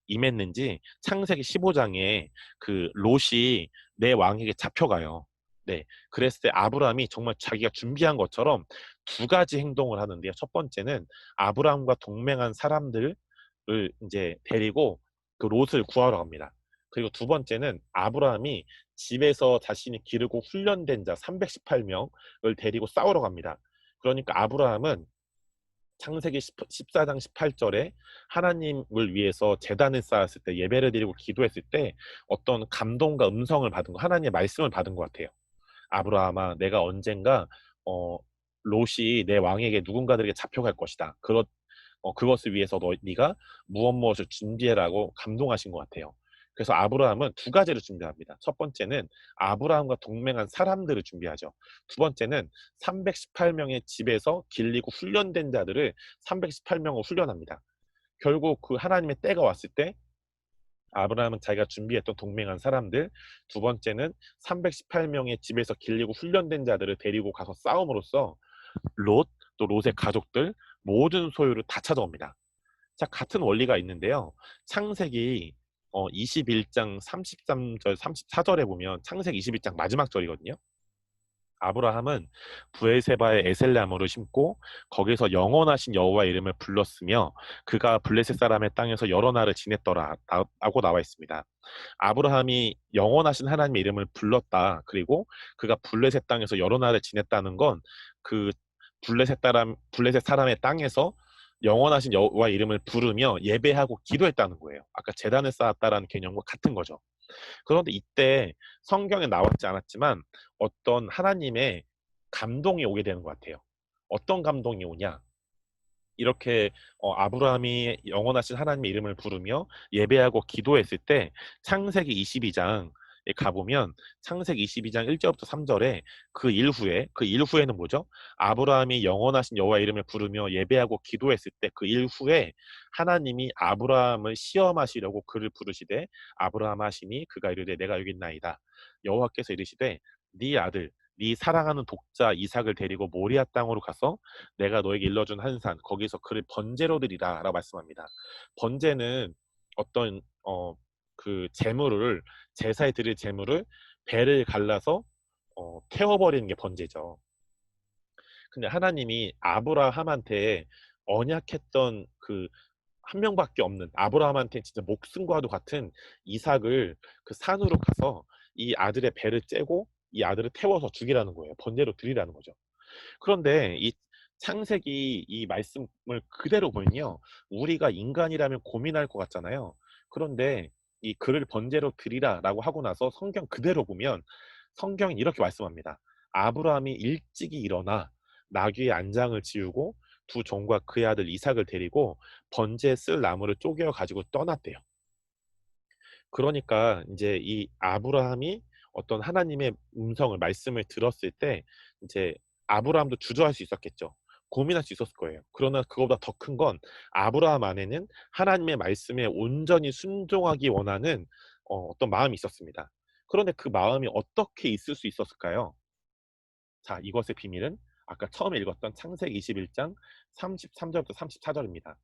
A: 임했는지 창세기 15장에 그 롯이 내 왕에게 잡혀가요. 네, 그랬을 때 아브라함이 정말 자기가 준비한 것처럼 두 가지 행동을 하는데요. 첫 번째는 아브라함과 동맹한 사람들 을 이제 데리고 그 롯을 구하러 갑니다. 그리고 두 번째는 아브라함이 집에서 자신이 기르고 훈련된 자 318명을 데리고 싸우러 갑니다. 그러니까 아브라함은 창세기 14장 18절에 하나님을 위해서 제단을 쌓았을 때, 예배를 드리고 기도했을 때 어떤 감동과 음성을 받은 거, 하나님의 말씀을 받은 것 같아요. 아브라함아, 내가 언젠가 어, 롯이 내 왕에게 누군가들에게 잡혀갈 것이다. 그것을 위해서 네가 무엇을 준비해라고 감동하신 것 같아요. 그래서 아브라함은 두 가지를 준비합니다. 첫 번째는 아브라함과 동맹한 사람들을 준비하죠. 두 번째는 318명의 집에서 길리고 훈련된 자들을 318명을 훈련합니다. 결국 그 하나님의 때가 왔을 때 아브라함은 자기가 준비했던 동맹한 사람들, 두 번째는 318명의 집에서 길리고 훈련된 자들을 데리고 가서 싸움으로써 롯, 또 롯의 가족들, 모든 소유를 다 찾아옵니다. 자, 같은 원리가 있는데요. 창세기 21장 33절, 34절에 보면, 창세기 21장 마지막 절이거든요. 아브라함은 부엘세바에 에셀나무를 심고 거기서 영원하신 여호와 이름을 불렀으며 그가 블레셋 사람의 땅에서 여러 날을 지냈더라라고 나와 있습니다. 아브라함이 영원하신 하나님의 이름을 불렀다. 그리고 그가 블레셋 땅에서 여러 날을 지냈다는 건 그 블레셋 사람의 땅에서 영원하신 여호와 이름을 부르며 예배하고 기도했다는 거예요. 아까 제단을 쌓았다라는 개념과 같은 거죠. 그런데 이때 성경에 나왔지 않았지만 어떤 하나님의 감동이 오게 되는 것 같아요. 어떤 감동이 오냐? 이렇게 아브라함이 영원하신 하나님의 이름을 부르며 예배하고 기도했을 때 창세기 22장에 가보면, 창세기 22장 1절부터 3절에 그 일후에는 뭐죠? 아브라함이 영원하신 여호와 이름을 부르며 예배하고 기도했을 때 그 일후에 하나님이 아브라함을 시험하시려고 그를 부르시되 아브라함 하시니 그가 이르되 내가 여기 있나이다. 여호와께서 이르시되 네 아들 네 사랑하는 독자 이삭을 데리고 모리아 땅으로 가서 내가 너에게 일러준 한 산 거기서 그를 번제로 드리라라고 말씀합니다. 번제는 어떤 그 제물을, 제사에 드릴 제물을 배를 갈라서 태워버리는 게 번제죠. 근데 하나님이 아브라함한테 언약했던 그 한 명밖에 없는, 아브라함한테 진짜 목숨과도 같은 이삭을 그 산으로 가서 이 아들의 배를 째고 이 아들을 태워서 죽이라는 거예요. 번제로 드리라는 거죠. 그런데 이 창세기 이 말씀을 그대로 보면요, 우리가 인간이라면 고민할 것 같잖아요. 그런데 이 그를 번제로 드리라라고 하고 나서 성경 그대로 보면 성경이 이렇게 말씀합니다. 아브라함이 일찍이 일어나 나귀의 안장을 지우고 두 종과 그의 아들 이삭을 데리고 번제에 쓸 나무를 쪼개어 가지고 떠났대요. 그러니까 이제 이 아브라함이 어떤 하나님의 음성을, 말씀을 들었을 때 이제 아브라함도 주저할 수 있었겠죠. 고민할 수 있었을 거예요. 그러나 그거보다 더 큰 건 아브라함 안에는 하나님의 말씀에 온전히 순종하기 원하는 어떤 마음이 있었습니다. 그런데 그 마음이 어떻게 있을 수 있었을까요? 자, 이것의 비밀은 아까 처음에 읽었던 창세기 21장 33절부터 34절입니다.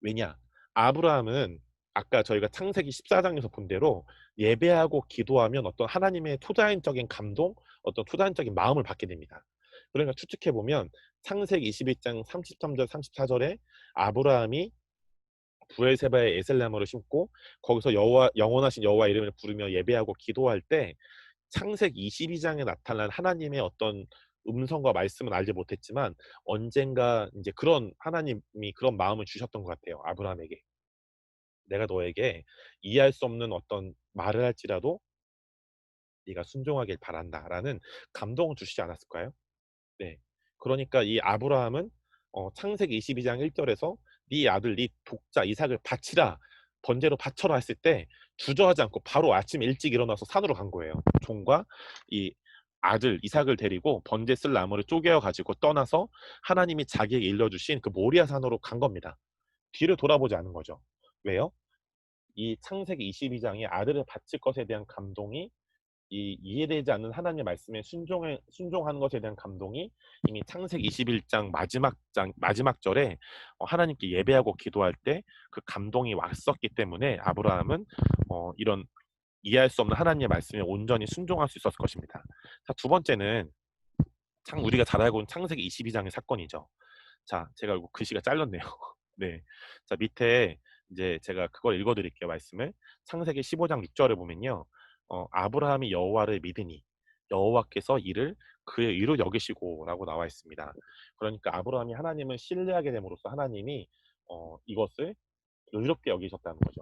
A: 왜냐? 아브라함은 아까 저희가 창세기 14장에서 본 대로 예배하고 기도하면 어떤 하나님의 투자인적인 감동, 어떤 투자인적인 마음을 받게 됩니다. 그러니까 추측해 보면 창세기 21장 33절 34절에 아브라함이 부엘세바에 에셀나무를 심고 거기서 여호와 영원하신 여호와 이름을 부르며 예배하고 기도할 때 창세기 22장에 나타난 하나님의 어떤 음성과 말씀은 알지 못했지만 언젠가 이제 그런 하나님이 그런 마음을 주셨던 것 같아요. 아브라함에게. 내가 너에게 이해할 수 없는 어떤 말을 할지라도 네가 순종하길 바란다라는 감동을 주시지 않았을까요? 네. 그러니까 이 아브라함은 창세기 22장 1절에서 네 아들 네 독자 이삭을 바치라 번제로 바쳐라 했을 때 주저하지 않고 바로 아침 일찍 일어나서 산으로 간 거예요. 종과 이 아들 이삭을 데리고 번제 쓸 나무를 쪼개어 가지고 떠나서 하나님이 자기에게 일러주신 그 모리아 산으로 간 겁니다. 뒤를 돌아보지 않은 거죠. 왜요? 이 창세기 22장이 아들을 바칠 것에 대한 감동이 이 이해되지 않는 하나님의 말씀에 순종하는 것에 대한 감동이 이미 창세기 21장 마지막 절에 하나님께 예배하고 기도할 때 그 감동이 왔었기 때문에 아브라함은 이런 이해할 수 없는 하나님의 말씀에 온전히 순종할 수 있었을 것입니다. 자, 두 번째는 우리가 잘 알고 있는 창세기 22장의 사건이죠. 자, 제가 이거 글씨가 잘렸네요. 네. 자, 밑에 이제 제가 그걸 읽어드릴게요, 말씀을. 창세기 15장 6절을 보면요. 아브라함이 여호와를 믿으니 여호와께서 이를 그의 의로 여기시고라고 나와 있습니다. 그러니까 아브라함이 하나님을 신뢰하게 됨으로써 하나님이 이것을 의롭게 여기셨다는 거죠.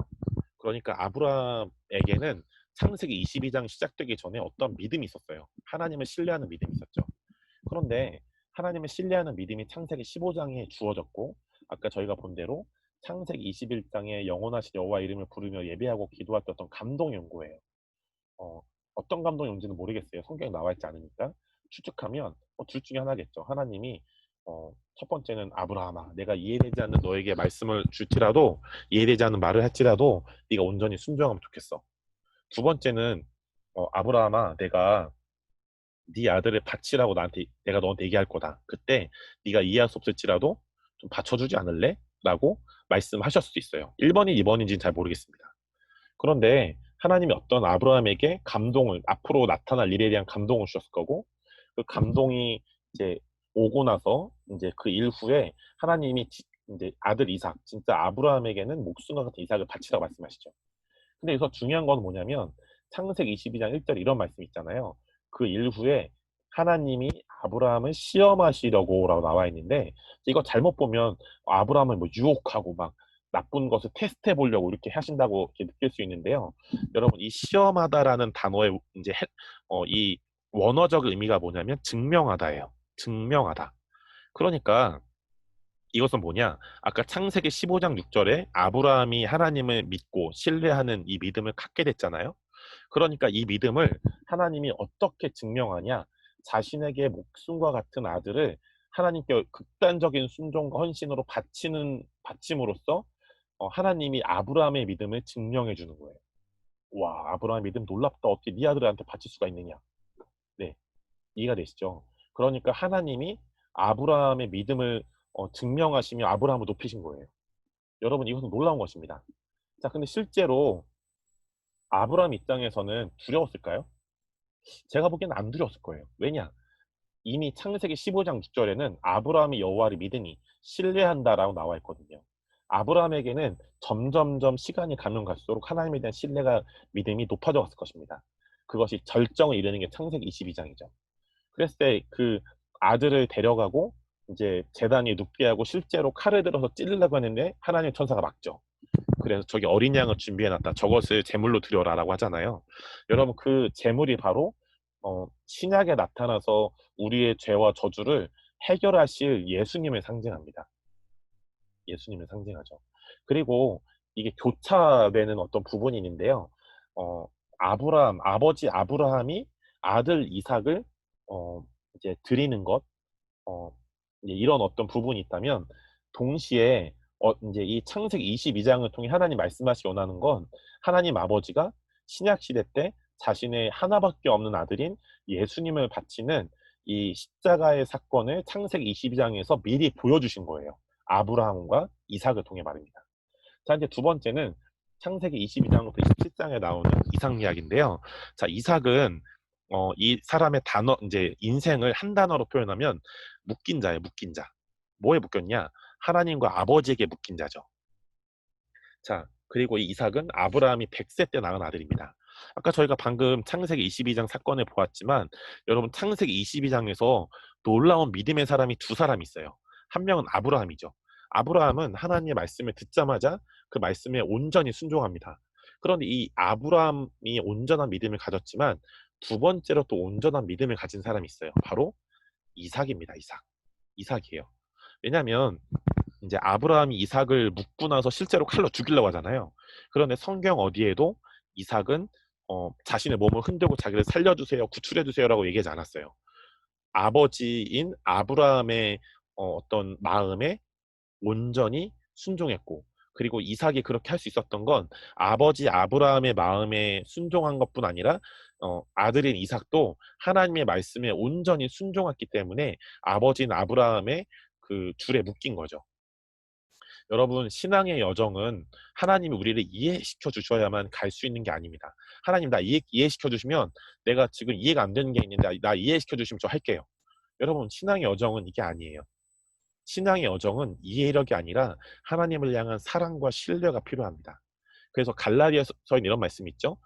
A: 그러니까 아브라함에게는 창세기 22장 시작되기 전에 어떤 믿음이 있었어요. 하나님을 신뢰하는 믿음이 있었죠. 그런데 하나님을 신뢰하는 믿음이 창세기 15장에 주어졌고 아까 저희가 본 대로 창세기 21장에 영원하신 여호와 이름을 부르며 예배하고 기도할 때 어떤 감동이 온 거예요. 어떤 감동이 온지는 모르겠어요. 성경에 나와 있지 않으니까. 추측하면 둘 중에 하나겠죠. 하나님이 첫 번째는 아브라함아 내가 이해되지 않는 너에게 말씀을 줄지라도 이해되지 않는 말을 할지라도 네가 온전히 순종하면 좋겠어. 두 번째는 아브라함아 내가 네 아들을 바치라고 내가 너한테 얘기할 거다. 그때 네가 이해할 수 없을지라도 좀 바쳐주지 않을래? 라고 말씀하셨을 수도 있어요. 1번이 2번인지는 잘 모르겠습니다. 그런데 하나님이 어떤 아브라함에게 감동을 앞으로 나타날 일에 대한 감동을 주셨을 거고 그 감동이 이제 오고 나서 이제 그 일후에 하나님이 이제 아들 이삭 진짜 아브라함에게는 목숨과 같은 이삭을 바치라고 말씀하시죠. 근데 여기서 중요한 건 뭐냐면 창세기 22장 1절 이런 말씀 있잖아요. 그 일후에 하나님이 아브라함을 시험하시려고라고 나와 있는데 이거 잘못 보면 아브라함을 뭐 유혹하고 막 나쁜 것을 테스트해 보려고 이렇게 하신다고 이렇게 느낄 수 있는데요. 여러분 이 시험하다라는 단어의 이제 이 원어적 의미가 뭐냐면 증명하다예요. 증명하다. 그러니까 이것은 뭐냐? 아까 창세기 15장 6절에 아브라함이 하나님을 믿고 신뢰하는 이 믿음을 갖게 됐잖아요. 그러니까 이 믿음을 하나님이 어떻게 증명하냐? 자신에게 목숨과 같은 아들을 하나님께 극단적인 순종과 헌신으로 바침으로써 하나님이 아브라함의 믿음을 증명해 주는 거예요. 와, 아브라함의 믿음 놀랍다. 어떻게 네 아들한테 바칠 수가 있느냐? 네, 이해가 되시죠? 그러니까 하나님이 아브라함의 믿음을 증명하시며 아브라함을 높이신 거예요. 여러분 이것은 놀라운 것입니다. 자, 근데 실제로 아브라함 입장에서는 두려웠을까요? 제가 보기에는 안 두려웠을 거예요. 왜냐? 이미 창세기 15장 6절에는 아브라함이 여호와를 믿으니 신뢰한다라고 나와 있거든요. 아브라함에게는 점점점 시간이 가면 갈수록 하나님에 대한 신뢰가 믿음이 높아져 갔을 것입니다. 그것이 절정을 이루는 게 창세기 22장이죠. 그랬을 때 그 아들을 데려가고 이제 제단에 눕게 하고 실제로 칼을 들어서 찌르려고 하는데 하나님의 천사가 막죠. 그래서 저기 어린 양을 준비해 놨다. 저것을 제물로 드려라라고 하잖아요. 여러분 그 제물이 바로 신약에 나타나서 우리의 죄와 저주를 해결하실 예수님을 상징합니다. 예수님을 상징하죠. 그리고 이게 교차되는 어떤 부분이 있는데요. 아버지 아브라함이 아들 이삭을 어, 이제 드리는 것, 어, 이제 이런 어떤 부분이 있다면 동시에 이제 이 창세기 22장을 통해 하나님 말씀하시 원하는 건 하나님 아버지가 신약 시대 때 자신의 하나밖에 없는 아들인 예수님을 바치는 이 십자가의 사건을 창세기 22장에서 미리 보여주신 거예요. 아브라함과 이삭을 통해 말입니다. 자, 이제 두 번째는 창세기 22장부터 27장에 나오는 이삭 이야기인데요. 자, 이삭은 이 사람의 단어 이제 인생을 한 단어로 표현하면 묶인 자예요. 묶인 자. 뭐에 묶였냐? 하나님과 아버지에게 묶인 자죠. 자, 그리고 이 이삭은 아브라함이 100세 때 낳은 아들입니다. 아까 저희가 방금 창세기 22장 사건을 보았지만 여러분 창세기 22장에서 놀라운 믿음의 사람이 두 사람이 있어요. 한 명은 아브라함이죠. 아브라함은 하나님의 말씀을 듣자마자 그 말씀에 온전히 순종합니다. 그런데 이 아브라함이 온전한 믿음을 가졌지만 두 번째로 또 온전한 믿음을 가진 사람이 있어요. 바로 이삭입니다. 이삭. 이삭이에요. 왜냐하면 이제 아브라함이 이삭을 묻고 나서 실제로 칼로 죽이려고 하잖아요. 그런데 성경 어디에도 이삭은 자신의 몸을 흔들고 자기를 살려주세요, 구출해주세요라고 얘기하지 않았어요. 아버지인 아브라함의 어떤 마음에 온전히 순종했고, 그리고 이삭이 그렇게 할 수 있었던 건 아버지 아브라함의 마음에 순종한 것뿐 아니라 아들인 이삭도 하나님의 말씀에 온전히 순종했기 때문에 아버지인 아브라함의 그 줄에 묶인 거죠. 여러분, 신앙의 여정은 하나님이 우리를 이해시켜 주셔야만 갈 수 있는 게 아닙니다. 하나님 나 이해시켜 주시면 내가 지금 이해가 안 되는 게 있는데 나 이해시켜 주시면 저 할게요. 여러분, 신앙의 여정은 이게 아니에요. 신앙의 여정은 이해력이 아니라 하나님을 향한 사랑과 신뢰가 필요합니다. 그래서 갈라디아서에 이런 말씀이 있죠.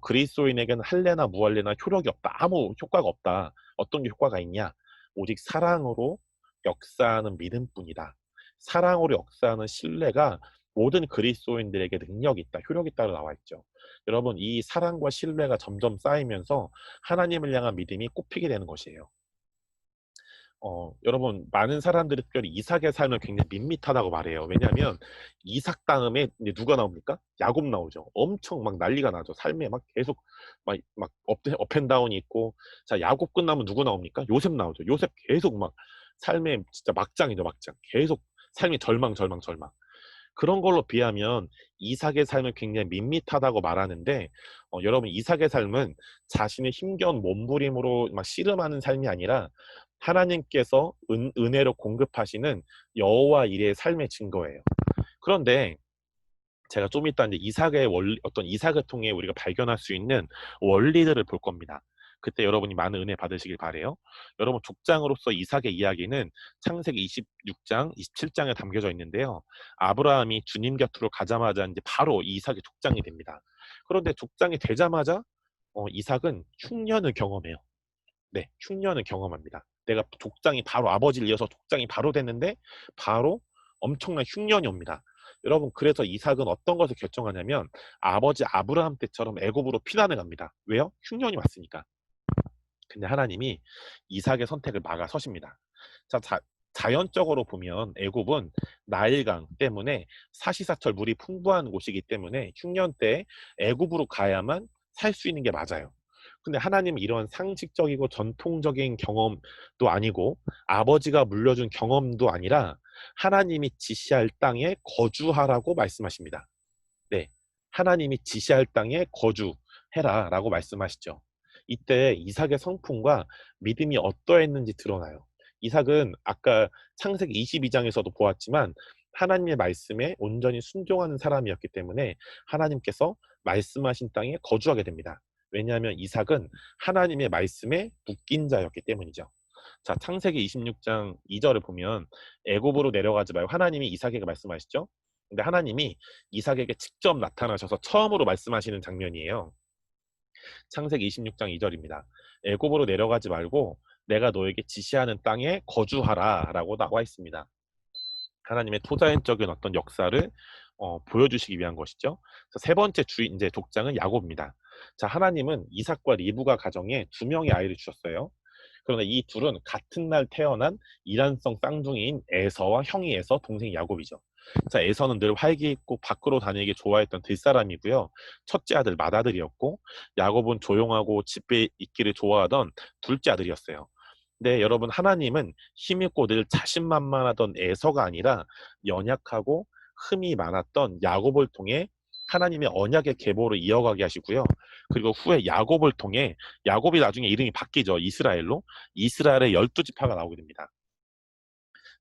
A: 그리스도인에게는 할례나 무할례나 효력이 없다. 아무 효과가 없다. 어떤 게 효과가 있냐? 오직 사랑으로 역사하는 믿음뿐이다. 사랑으로 역사하는 신뢰가 모든 그리스도인들에게 능력이 있다, 효력이 있다고 나와 있죠. 여러분, 이 사랑과 신뢰가 점점 쌓이면서 하나님을 향한 믿음이 꼽히게 되는 것이에요. 여러분, 많은 사람들이 특별히 이삭의 삶을 굉장히 밋밋하다고 말해요. 왜냐하면 이삭 다음에 이제 누가 나옵니까? 야곱 나오죠. 엄청 막 난리가 나죠. 삶에 막 계속 막 업앤다운이 있고. 자, 야곱 끝나면 누구 나옵니까? 요셉 나오죠. 요셉 계속 막 삶에 진짜 막장이죠, 막장. 계속 삶이 절망, 절망, 절망. 그런 걸로 비하면 이삭의 삶은 굉장히 밋밋하다고 말하는데, 여러분, 이삭의 삶은 자신의 힘겨운 몸부림으로 막 씨름하는 삶이 아니라 하나님께서 은혜로 공급하시는 여호와 일의 삶의 증거예요. 그런데 제가 좀 이따 이제 이삭의 원리, 어떤 이삭을 통해 우리가 발견할 수 있는 원리들을 볼 겁니다. 그때 여러분이 많은 은혜 받으시길 바래요. 여러분, 족장으로서 이삭의 이야기는 창세기 26장, 27장에 담겨져 있는데요. 아브라함이 주님 곁으로 가자마자 이제 바로 이삭의 족장이 됩니다. 그런데 족장이 되자마자 이삭은 흉년을 경험해요. 네, 흉년을 경험합니다. 내가 족장이 바로 아버지를 이어서 족장이 바로 됐는데 바로 엄청난 흉년이 옵니다. 여러분, 그래서 이삭은 어떤 것을 결정하냐면 아버지 아브라함 때처럼 애굽으로 피난을 갑니다. 왜요? 흉년이 왔으니까. 근데 하나님이 이삭의 선택을 막아서십니다. 자, 자연적으로 보면 애굽은 나일강 때문에 사시사철 물이 풍부한 곳이기 때문에 흉년 때 애굽으로 가야만 살 수 있는 게 맞아요. 근데 하나님은 이런 상식적이고 전통적인 경험도 아니고 아버지가 물려준 경험도 아니라 하나님이 지시할 땅에 거주하라고 말씀하십니다. 네, 하나님이 지시할 땅에 거주해라 라고 말씀하시죠. 이때 이삭의 성품과 믿음이 어떠했는지 드러나요. 이삭은 아까 창세기 22장에서도 보았지만 하나님의 말씀에 온전히 순종하는 사람이었기 때문에 하나님께서 말씀하신 땅에 거주하게 됩니다. 왜냐하면 이삭은 하나님의 말씀에 묶인 자였기 때문이죠. 자, 창세기 26장 2절을 보면 애굽으로 내려가지 말고 하나님이 이삭에게 말씀하시죠. 근데 하나님이 이삭에게 직접 나타나셔서 처음으로 말씀하시는 장면이에요. 창세기 26장 2절입니다. 애굽으로 내려가지 말고 내가 너에게 지시하는 땅에 거주하라 라고 나와 있습니다. 하나님의 토자연적인 어떤 역사를 보여주시기 위한 것이죠. 세 번째 이제 족장은 야곱입니다. 자, 하나님은 이삭과 리브가 가정에 두 명의 아이를 주셨어요. 그런데 이 둘은 같은 날 태어난 이란성 쌍둥이인 에서와 형이 에서, 동생이 야곱이죠. 자, 에서는 늘 활기 있고 밖으로 다니기 좋아했던 들사람이고요. 첫째 아들 맏아들이었고, 야곱은 조용하고 집에 있기를 좋아하던 둘째 아들이었어요. 네, 여러분, 하나님은 힘있고 늘 자신만만하던 에서가 아니라 연약하고 흠이 많았던 야곱을 통해 하나님의 언약의 계보를 이어가게 하시고요. 그리고 후에 야곱을 통해 야곱이 나중에 이름이 바뀌죠. 이스라엘로. 이스라엘의 12지파가 나오게 됩니다.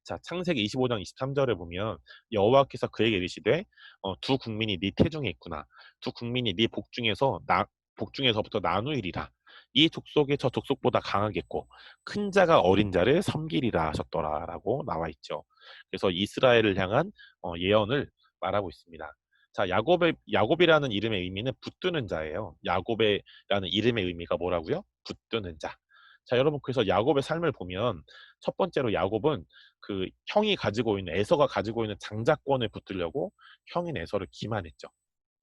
A: 자, 창세기 25장 23절을 보면 여호와께서 그에게 이르시되 두 국민이 네 태중에 있구나. 두 국민이 네 복중에서부터 나누이리라. 이 족속이 저 족속보다 강하겠고 큰 자가 어린 자를 섬기리라 하셨더라라고 나와 있죠. 그래서 이스라엘을 향한 예언을 말하고 있습니다. 자, 야곱이라는 이름의 의미는 붙드는 자예요. 야곱이라는 이름의 의미가 뭐라고요? 붙드는 자. 자, 여러분, 그래서 야곱의 삶을 보면 첫 번째로 야곱은 그 형이 가지고 있는 에서가 가지고 있는 장자권을 붙들려고 형인 에서를 기만했죠.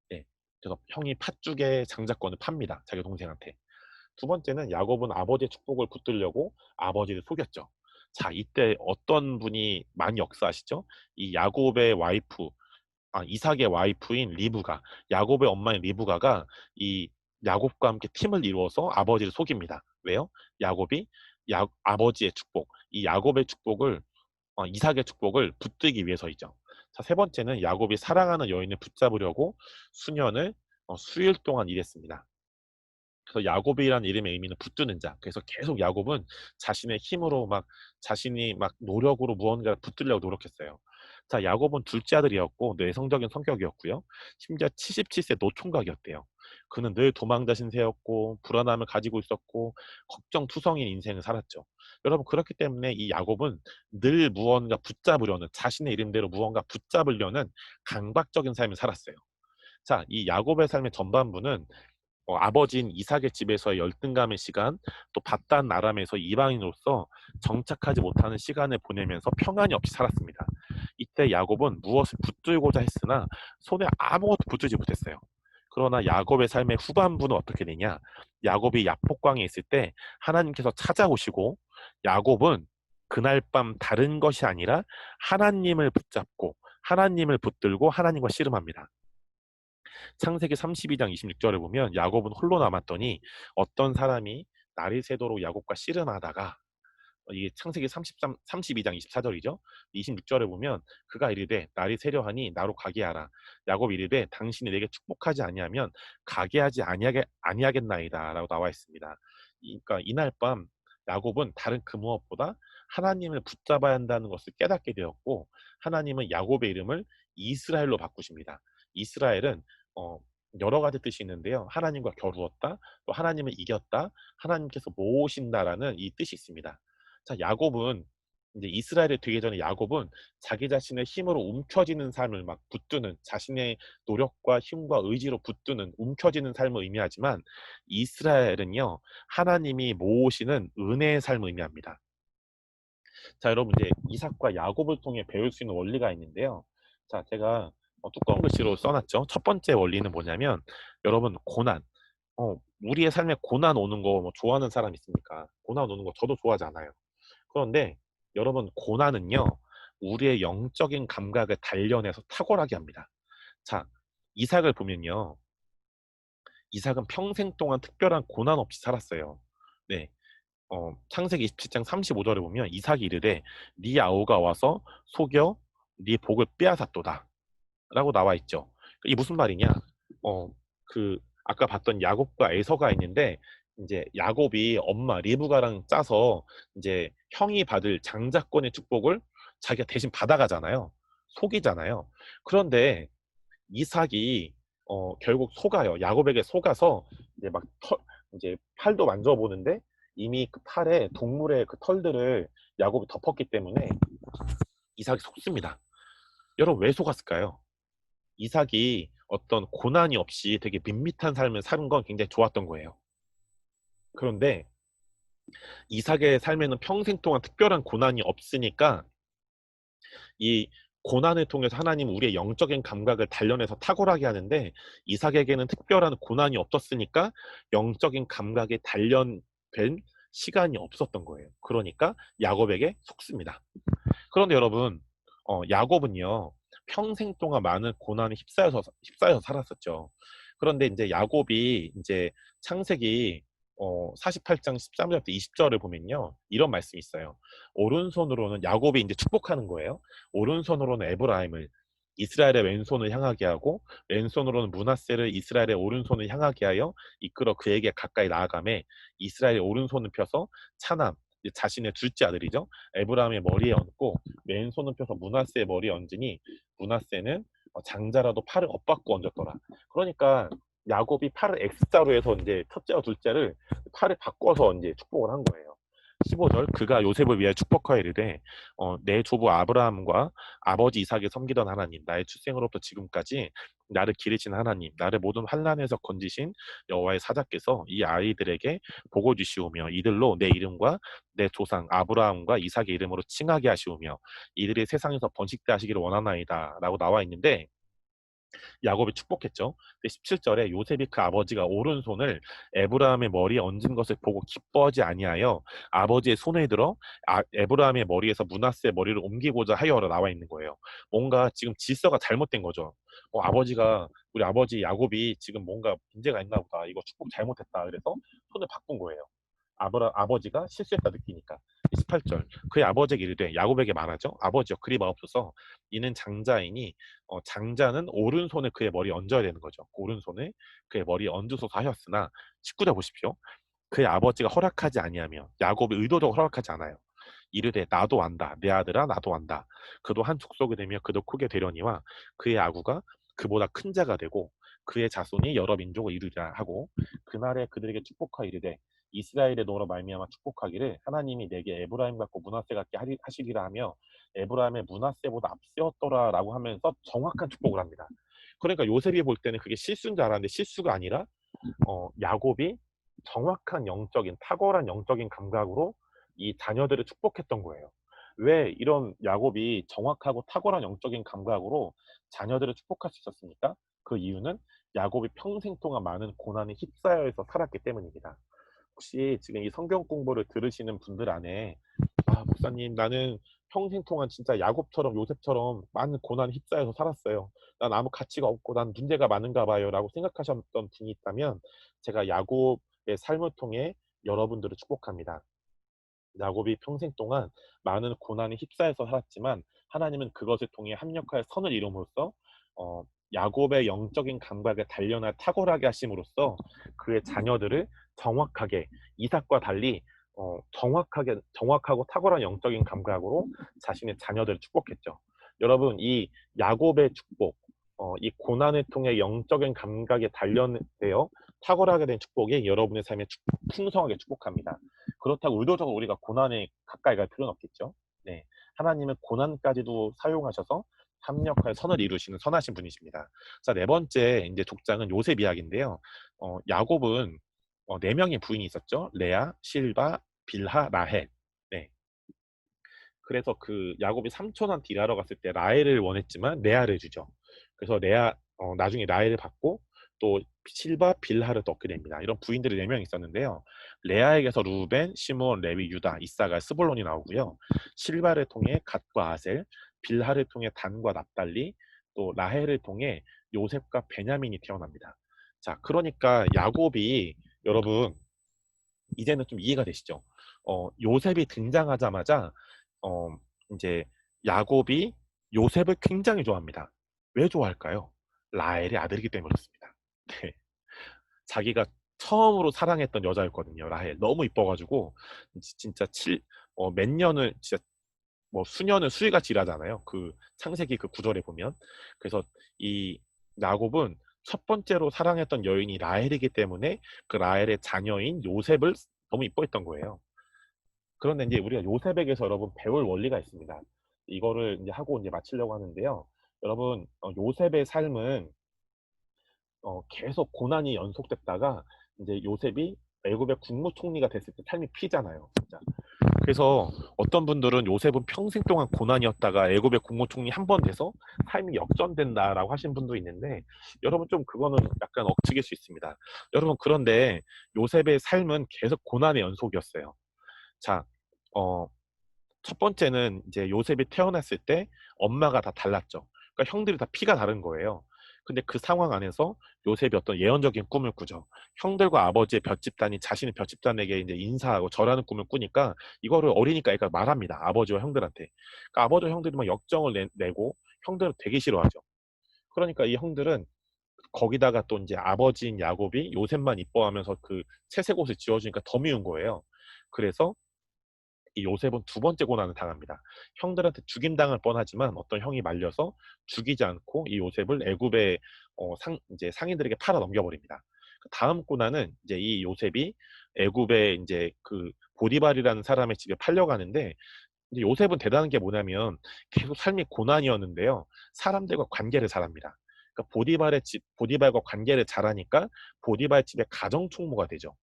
A: 네. 그래서 형이 팥죽에 장자권을 팝니다. 자기 동생한테. 두 번째는 야곱은 아버지의 축복을 붙들려고 아버지를 속였죠. 자, 이때 어떤 분이 많이 역사하시죠? 이 야곱의 와이프, 이삭의 와이프인 리브가, 야곱의 엄마인 리브가가 이 야곱과 함께 팀을 이루어서 아버지를 속입니다. 왜요? 야곱이 아버지의 축복, 이 야곱의 축복을 이삭의 축복을 붙들기 위해서이죠. 자, 세 번째는 야곱이 사랑하는 여인을 붙잡으려고 수년을 수일 동안 일했습니다. 그래서 야곱이라는 이름의 의미는 붙드는 자. 그래서 계속 야곱은 자신의 힘으로 자신이 노력으로 무언가를 붙들려고 노력했어요. 자, 야곱은 둘째 아들이었고 내성적인 성격이었고요. 심지어 77세 노총각이었대요. 그는 늘 도망자 신세였고 불안함을 가지고 있었고 걱정투성인 인생을 살았죠. 여러분, 그렇기 때문에 이 야곱은 늘 무언가 붙잡으려는, 자신의 이름대로 무언가 붙잡으려는 강박적인 삶을 살았어요. 자, 이 야곱의 삶의 전반부는 아버지인 이삭의 집에서의 열등감의 시간, 또 바단 아람에서 이방인으로서 정착하지 못하는 시간을 보내면서 평안이 없이 살았습니다. 이때 야곱은 무엇을 붙들고자 했으나 손에 아무것도 붙들지 못했어요. 그러나 야곱의 삶의 후반부는 어떻게 되냐? 야곱이 야복강에 있을 때 하나님께서 찾아오시고 야곱은 그날 밤 다른 것이 아니라 하나님을 붙잡고 하나님을 붙들고 하나님과 씨름합니다. 창세기 32장 26절을 보면 야곱은 홀로 남았더니 어떤 사람이 날이 새도록 야곱과 씨름하다가, 이게 창세기 32장 24절이죠. 26절에 보면 그가 이르되 날이 새려하니 나로 가게 하라. 야곱이 이르되 당신이 내게 축복하지 아니하면 가게 하지 아니하겠나이다 라고 나와 있습니다. 그러니까 이날 밤 야곱은 다른 그 무엇보다 하나님을 붙잡아야 한다는 것을 깨닫게 되었고, 하나님은 야곱의 이름을 이스라엘로 바꾸십니다. 이스라엘은 어, 여러 가지 뜻이 있는데요. 하나님과 겨루었다, 또 하나님을 이겼다, 하나님께서 모으신다라는 이 뜻이 있습니다. 자, 야곱은 이제 이스라엘에 되기 전에 야곱은 자기 자신의 힘으로 움켜쥐는 삶을 붙드는, 자신의 노력과 힘과 의지로 붙드는 움켜쥐는 삶을 의미하지만, 이스라엘은요 하나님이 모으시는 은혜의 삶을 의미합니다. 자, 여러분, 이제 이삭과 야곱을 통해 배울 수 있는 원리가 있는데요. 자, 제가 두꺼운 글씨로 써놨죠. 첫 번째 원리는 뭐냐면, 여러분, 고난. 우리의 삶에 고난 오는 거 좋아하는 사람 있습니까? 고난 오는 거 저도 좋아하지 않아요. 그런데 여러분, 고난은요 우리의 영적인 감각을 단련해서 탁월하게 합니다. 자, 이삭을 보면요, 이삭은 평생 동안 특별한 고난 없이 살았어요. 네, 창세기 27장 35절에 보면 이삭이 이르되 네 아우가 와서 속여 네 복을 빼앗았도다 라고 나와 있죠. 이게 무슨 말이냐? 그 아까 봤던 야곱과 에서가 있는데, 이제 야곱이 엄마 리브가랑 짜서 이제 형이 받을 장자권의 축복을 자기가 대신 받아가잖아요. 속이잖아요. 그런데 이삭이 결국 속아요. 야곱에게 속아서 이제 이제 팔도 만져보는데 이미 그 팔에 동물의 그 털들을 야곱이 덮었기 때문에 이삭이 속습니다. 여러분, 왜 속았을까요? 이삭이 어떤 고난이 없이 되게 밋밋한 삶을 사는 건 굉장히 좋았던 거예요. 그런데 이삭의 삶에는 평생 동안 특별한 고난이 없으니까 이 고난을 통해서 하나님은 우리의 영적인 감각을 단련해서 탁월하게 하는데, 이삭에게는 특별한 고난이 없었으니까 영적인 감각이 단련된 시간이 없었던 거예요. 그러니까 야곱에게 속습니다. 그런데 여러분, 야곱은요 평생 동안 많은 고난에 휩싸여서 살았었죠. 그런데 이제 야곱이 이제 창세기 48장 13절부터 20절을 보면요 이런 말씀이 있어요. 오른손으로는 야곱이 이제 축복하는 거예요. 오른손으로는 에브라임을 이스라엘의 왼손을 향하게 하고, 왼손으로는 므낫세를 이스라엘의 오른손을 향하게 하여 이끌어 그에게 가까이 나아가매 이스라엘의 오른손을 펴서 차남 이제 자신의 둘째 아들이죠. 에브라임의 머리에 얹고 왼손을 펴서 므낫세의 머리에 얹으니 므낫세는 장자라도 팔을 엇받고 얹었더라. 그러니까 야곱이 팔을 X자로 해서 이제 첫째와 둘째를 팔을 바꿔서 이제 축복을 한 거예요. 15절 그가 요셉을 위하여 축복하여 이르되 내 조부 아브라함과 아버지 이삭을 섬기던 하나님 나의 출생으로부터 지금까지 나를 기르신 하나님 나를 모든 환난에서 건지신 여호와의 사자께서 이 아이들에게 복을 주시오며 이들로 내 이름과 내 조상 아브라함과 이삭의 이름으로 칭하게 하시오며 이들이 세상에서 번식되 하시기를 원하나이다 라고 나와 있는데 야곱이 축복했죠. 근데 17절에 요셉이 그 아버지가 오른손을 에브라함의 머리에 얹은 것을 보고 기뻐하지 아니하여 아버지의 손을 들어 에브라함의 머리에서 므낫세의 머리를 옮기고자 하여라 나와 있는 거예요. 뭔가 지금 질서가 잘못된 거죠. 아버지가 우리 아버지 야곱이 지금 뭔가 문제가 있나 보다. 이거 축복 잘못했다. 그래서 손을 바꾼 거예요. 아버지가 실수했다 느끼니까. 18절 그의 아버지에게 이르되 야곱에게 말하죠. 아버지여 그리 마옵소서 이는 장자이니 장자는 오른손을 그의 머리에 얹어야 되는 거죠. 오른손을 그의 머리에 얹으소서 하였으나 19절 보십시오. 그의 아버지가 허락하지 아니하며 야곱이 의도적으로 허락하지 않아요. 이르되 나도 안다 내 아들아 나도 안다 그도 한 족속이 되며 그도 크게 되려니와 그의 아구가 그보다 큰 자가 되고 그의 자손이 여러 민족을 이루리라 하고 그날에 그들에게 축복하 이르되 이스라엘의 노로 말미암아 축복하기를 하나님이 내게 에브라임 같고 므낫세 같게 하시리라 하며 에브라임의 므낫세보다 앞세웠더라라고 하면서 정확한 축복을 합니다. 그러니까 요셉이 볼 때는 그게 실수인 줄 알았는데 실수가 아니라 야곱이 정확한 영적인 탁월한 영적인 감각으로 이 자녀들을 축복했던 거예요. 왜 이런 야곱이 정확하고 탁월한 영적인 감각으로 자녀들을 축복할 수 있었습니까? 그 이유는 야곱이 평생 동안 많은 고난에 휩싸여서 살았기 때문입니다. 혹시 지금 이 성경 공부를 들으시는 분들 안에 목사님 나는 평생 동안 진짜 야곱처럼 요셉처럼 많은 고난에 휩싸여서 살았어요. 난 아무 가치가 없고 난 문제가 많은가 봐요 라고 생각하셨던 분이 있다면 제가 야곱의 삶을 통해 여러분들을 축복합니다. 야곱이 평생 동안 많은 고난에 휩싸여서 살았지만 하나님은 그것을 통해 합력하여 선을 이룸으로써 야곱의 영적인 감각을 단련하 탁월하게 하심으로써 그의 자녀들을 정확하게 이삭과 달리 정확하고 탁월한 영적인 감각으로 자신의 자녀들을 축복했죠. 여러분 이 야곱의 축복 이 고난을 통해 영적인 감각에 단련되어 탁월하게 된 축복이 여러분의 삶에 풍성하게 축복합니다. 그렇다고 의도적으로 우리가 고난에 가까이 갈 필요는 없겠죠. 네, 하나님은 고난까지도 사용하셔서 합력하여 선을 이루시는 선하신 분이십니다. 자, 네 번째 이제 족장은 요셉 이야기인데요. 야곱은 네 명의 부인이 있었죠. 레아, 실바, 빌하, 라헬. 네. 그래서 그 야곱이 삼촌한테 일하러 갔을 때 라헬을 원했지만 레아를 주죠. 그래서 나중에 라헬을 받고 또 실바, 빌하를 또 얻게 됩니다. 이런 부인들이 4명 있었는데요. 레아에게서 루벤, 시므온, 레위, 유다, 이사갈, 스볼론이 나오고요. 실바를 통해 갓과 아셀, 빌하를 통해 단과 납달리, 또 라헬을 통해 요셉과 베냐민이 태어납니다. 자, 그러니까 야곱이 여러분 이제는 좀 이해가 되시죠? 요셉이 등장하자마자 어, 이제 야곱이 요셉을 굉장히 좋아합니다. 왜 좋아할까요? 라헬의 아들이기 때문에 그렇습니다. 네. 자기가 처음으로 사랑했던 여자였거든요. 라헬 너무 이뻐가지고 진짜 몇 년을 진짜 뭐 수년을 수위같이 일하잖아요. 그 창세기 그 구절에 보면 그래서 이 야곱은 첫 번째로 사랑했던 여인이 라헬이기 때문에 그 라헬의 자녀인 요셉을 너무 이뻐했던 거예요. 그런데 이제 우리가 요셉에게서 여러분 배울 원리가 있습니다. 이거를 이제 하고 이제 마치려고 하는데요. 여러분 요셉의 삶은 계속 고난이 연속됐다가 이제 요셉이 애굽의 국무총리가 됐을 때 삶이 피잖아요. 진짜. 그래서 어떤 분들은 요셉은 평생 동안 고난이었다가 애굽의 국무총리 한 번 돼서 삶이 역전된다라고 하신 분도 있는데 여러분 좀 그거는 약간 억측일 수 있습니다. 여러분 그런데 요셉의 삶은 계속 고난의 연속이었어요. 자, 어, 첫 번째는 이제 요셉이 태어났을 때 엄마가 다 달랐죠. 그러니까 형들이 다 피가 다른 거예요. 근데 그 상황 안에서 요셉이 어떤 예언적인 꿈을 꾸죠. 형들과 아버지의 볏집단이 자신의 볏집단에게 이제 인사하고 절하는 꿈을 꾸니까 이거를 어리니까 애가 말합니다. 아버지와 형들한테. 그러니까 아버지와 형들이 막 역정을 내고 형들은 되게 싫어하죠. 그러니까 이 형들은 거기다가 또 이제 아버지인 야곱이 요셉만 이뻐하면서 그 채색 옷을 지어주니까 더 미운 거예요. 그래서 이 요셉은 두 번째 고난을 당합니다. 형들한테 죽임당할 뻔하지만 어떤 형이 말려서 죽이지 않고 이 요셉을 애굽의 이제 상인들에게 팔아 넘겨버립니다. 그 다음 고난은 이제 이 요셉이 애굽의 이제 그 보디발이라는 사람의 집에 팔려가는데, 이제 요셉은 대단한 게 뭐냐면 계속 삶이 고난이었는데요. 사람들과 관계를 잘합니다. 그러니까 보디발과 관계를 잘하니까 보디발 집의 가정 총무가 되죠.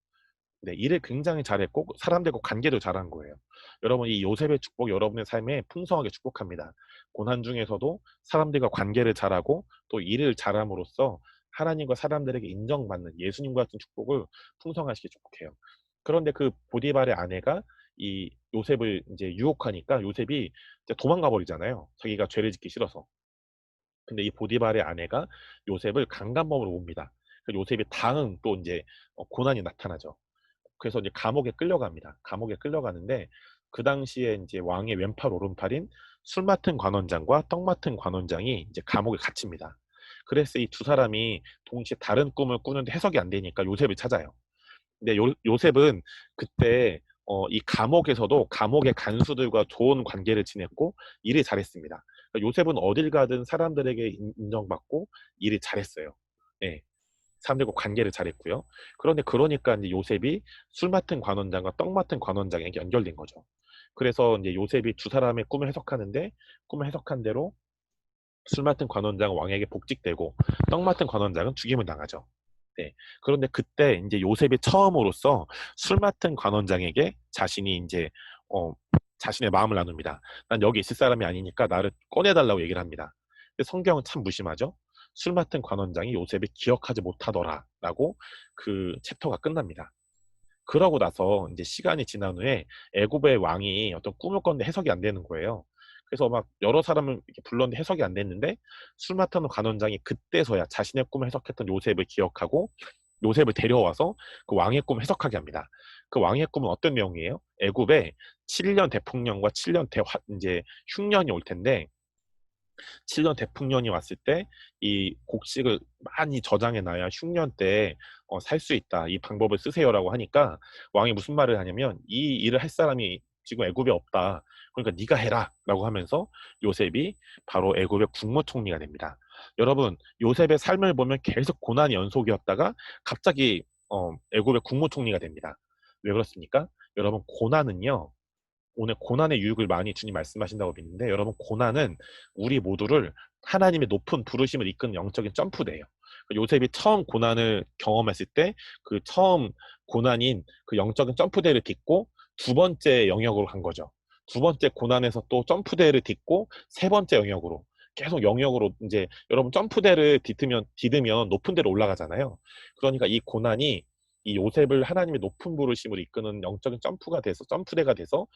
A: 네, 일을 굉장히 잘했고 사람들과 관계도 잘한 거예요. 여러분, 이 요셉의 축복 여러분의 삶에 풍성하게 축복합니다. 고난 중에서도 사람들과 관계를 잘하고 또 일을 잘함으로써 하나님과 사람들에게 인정받는 예수님과 같은 축복을 풍성하시게 축복해요. 그런데 그 보디발의 아내가 이 요셉을 이제 유혹하니까 요셉이 이제 도망가 버리잖아요. 자기가 죄를 짓기 싫어서. 근데 이 보디발의 아내가 요셉을 강간범으로 봅니다. 요셉이 다음 또 이제 고난이 나타나죠. 그래서 이제 감옥에 끌려갑니다. 감옥에 끌려가는데 그 당시에 이제 왕의 왼팔 오른팔인 술 맡은 관원장과 떡 맡은 관원장이 이제 감옥에 갇힙니다. 그래서 이 두 사람이 동시에 다른 꿈을 꾸는데 해석이 안 되니까 요셉을 찾아요. 근데 요셉은 그때 이 감옥에서도 감옥의 간수들과 좋은 관계를 지냈고 일을 잘했습니다. 그러니까 요셉은 어딜 가든 사람들에게 인정받고 일을 잘했어요. 예. 사람들과 관계를 잘했고요. 그런데 그러니까 이제 요셉이 술 맡은 관원장과 떡 맡은 관원장에게 연결된 거죠. 그래서 이제 요셉이 두 사람의 꿈을 해석하는데 꿈을 해석한 대로 술 맡은 관원장은 왕에게 복직되고 떡 맡은 관원장은 죽임을 당하죠. 네. 그런데 그때 이제 요셉이 처음으로써 술 맡은 관원장에게 자신이 이제 어, 자신의 마음을 나눕니다. 난 여기 있을 사람이 아니니까 나를 꺼내달라고 얘기를 합니다. 근데 성경은 참 무심하죠. 술 맡은 관원장이 요셉을 기억하지 못하더라라고 그 챕터가 끝납니다. 그러고 나서 이제 시간이 지난 후에 애굽의 왕이 어떤 꿈을 꿨는데 해석이 안 되는 거예요. 그래서 막 여러 사람을 이렇게 불렀는데 해석이 안 됐는데 술 맡은 관원장이 그때서야 자신의 꿈을 해석했던 요셉을 기억하고 요셉을 데려와서 그 왕의 꿈을 해석하게 합니다. 그 왕의 꿈은 어떤 내용이에요? 애굽에 7년 대풍년과 7년 이제 흉년이 올 텐데 7년 대풍년이 왔을 때 이 곡식을 많이 저장해 놔야 흉년 때 살 수 있다. 이 방법을 쓰세요라고 하니까 왕이 무슨 말을 하냐면 이 일을 할 사람이 지금 애굽에 없다. 그러니까 네가 해라라고 하면서 요셉이 바로 애굽의 국무총리가 됩니다. 여러분, 요셉의 삶을 보면 계속 고난이 연속이었다가 갑자기 애굽의 국무총리가 됩니다. 왜 그렇습니까? 여러분, 고난은요. 오늘 고난의 유익을 많이 주님 말씀하신다고 믿는데, 여러분, 고난은 우리 모두를 하나님의 높은 부르심을 이끄는 영적인 점프대예요. 요셉이 처음 고난을 경험했을 때 그 처음 고난인 그 영적인 점프대를 딛고 두 번째 영역으로 간 거죠. 두 번째 고난에서 또 점프대를 딛고 세 번째 영역으로 계속 영역으로, 이제 여러분 점프대를 디디면 높은 데로 올라가잖아요. 그러니까 이 고난이 이 요셉을 하나님의 높은 부르심을 이끄는 영적인 점프대가 돼서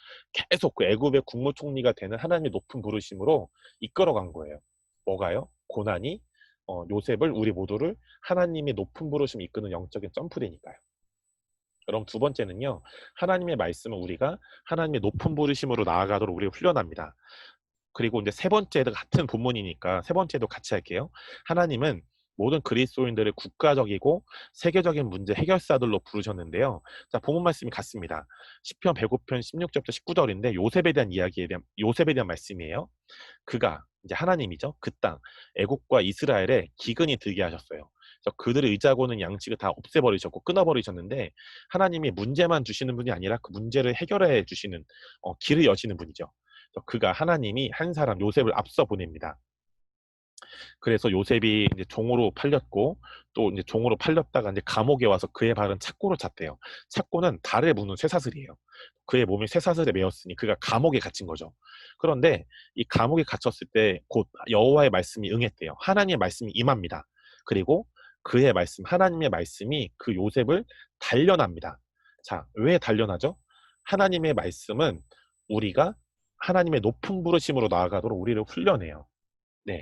A: 계속 그 애굽의 국무총리가 되는 하나님의 높은 부르심으로 이끌어간 거예요. 뭐가요? 고난이 요셉을, 우리 모두를 하나님의 높은 부르심 이끄는 영적인 점프대니까요. 그럼 두 번째는요. 하나님의 말씀은 우리가 하나님의 높은 부르심으로 나아가도록 우리를 훈련합니다. 그리고 이제 세 번째도 같은 본문이니까 세 번째도 같이 할게요. 하나님은 모든 그리스도인들을 국가적이고 세계적인 문제 해결사들로 부르셨는데요. 자, 본문 말씀이 같습니다. 시편 105편 16절부터 19절인데 요셉에 대한 말씀이에요. 그가 이제 하나님이죠. 그 땅 애국과 이스라엘에 기근이 들게 하셨어요. 그래서 그들의 의자고는 양식을 다 없애버리셨고 끊어버리셨는데, 하나님이 문제만 주시는 분이 아니라 그 문제를 해결해 주시는 길을 여시는 분이죠. 그래서 그가 하나님이 한 사람 요셉을 앞서 보냅니다. 그래서 요셉이 이제 종으로 팔렸고 또 이제 종으로 팔렸다가 이제 감옥에 와서 그의 발은 착고로 찼대요. 착고는 달을 무는 쇠사슬이에요. 그의 몸이 쇠사슬에 매였으니 그가 감옥에 갇힌 거죠. 그런데 이 감옥에 갇혔을 때 곧 여호와의 말씀이 응했대요. 하나님의 말씀이 임합니다. 그리고 그의 말씀, 하나님의 말씀이 그 요셉을 단련합니다. 자, 왜 단련하죠? 하나님의 말씀은 우리가 하나님의 높은 부르심으로 나아가도록 우리를 훈련해요. 네.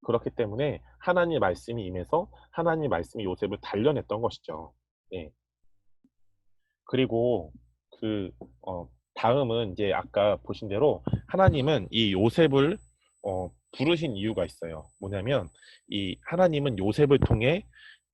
A: 그렇기 때문에 하나님의 말씀이 임해서 하나님의 말씀이 요셉을 단련했던 것이죠. 네. 그리고 그 다음은 이제 아까 보신 대로 하나님은 이 요셉을 부르신 이유가 있어요. 뭐냐면 이 하나님은 요셉을 통해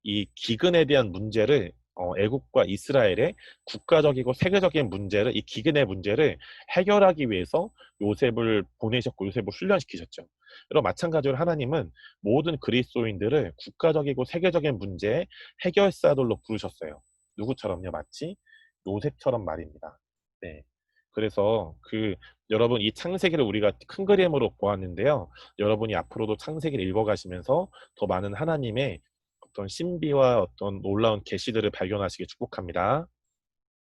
A: 이 기근에 대한 문제를 애국과 이스라엘의 국가적이고 세계적인 문제를, 이 기근의 문제를 해결하기 위해서 요셉을 보내셨고 요셉을 훈련시키셨죠. 그리고 마찬가지로 하나님은 모든 그리스도인들을 국가적이고 세계적인 문제의 해결사들로 부르셨어요. 누구처럼요? 마치 요셉처럼 말입니다. 네. 그래서 여러분 이 창세기를 우리가 큰 그림으로 보았는데요. 여러분이 앞으로도 창세기를 읽어가시면서 더 많은 하나님의 어떤 신비와 어떤 놀라운 계시들을 발견하시길 축복합니다.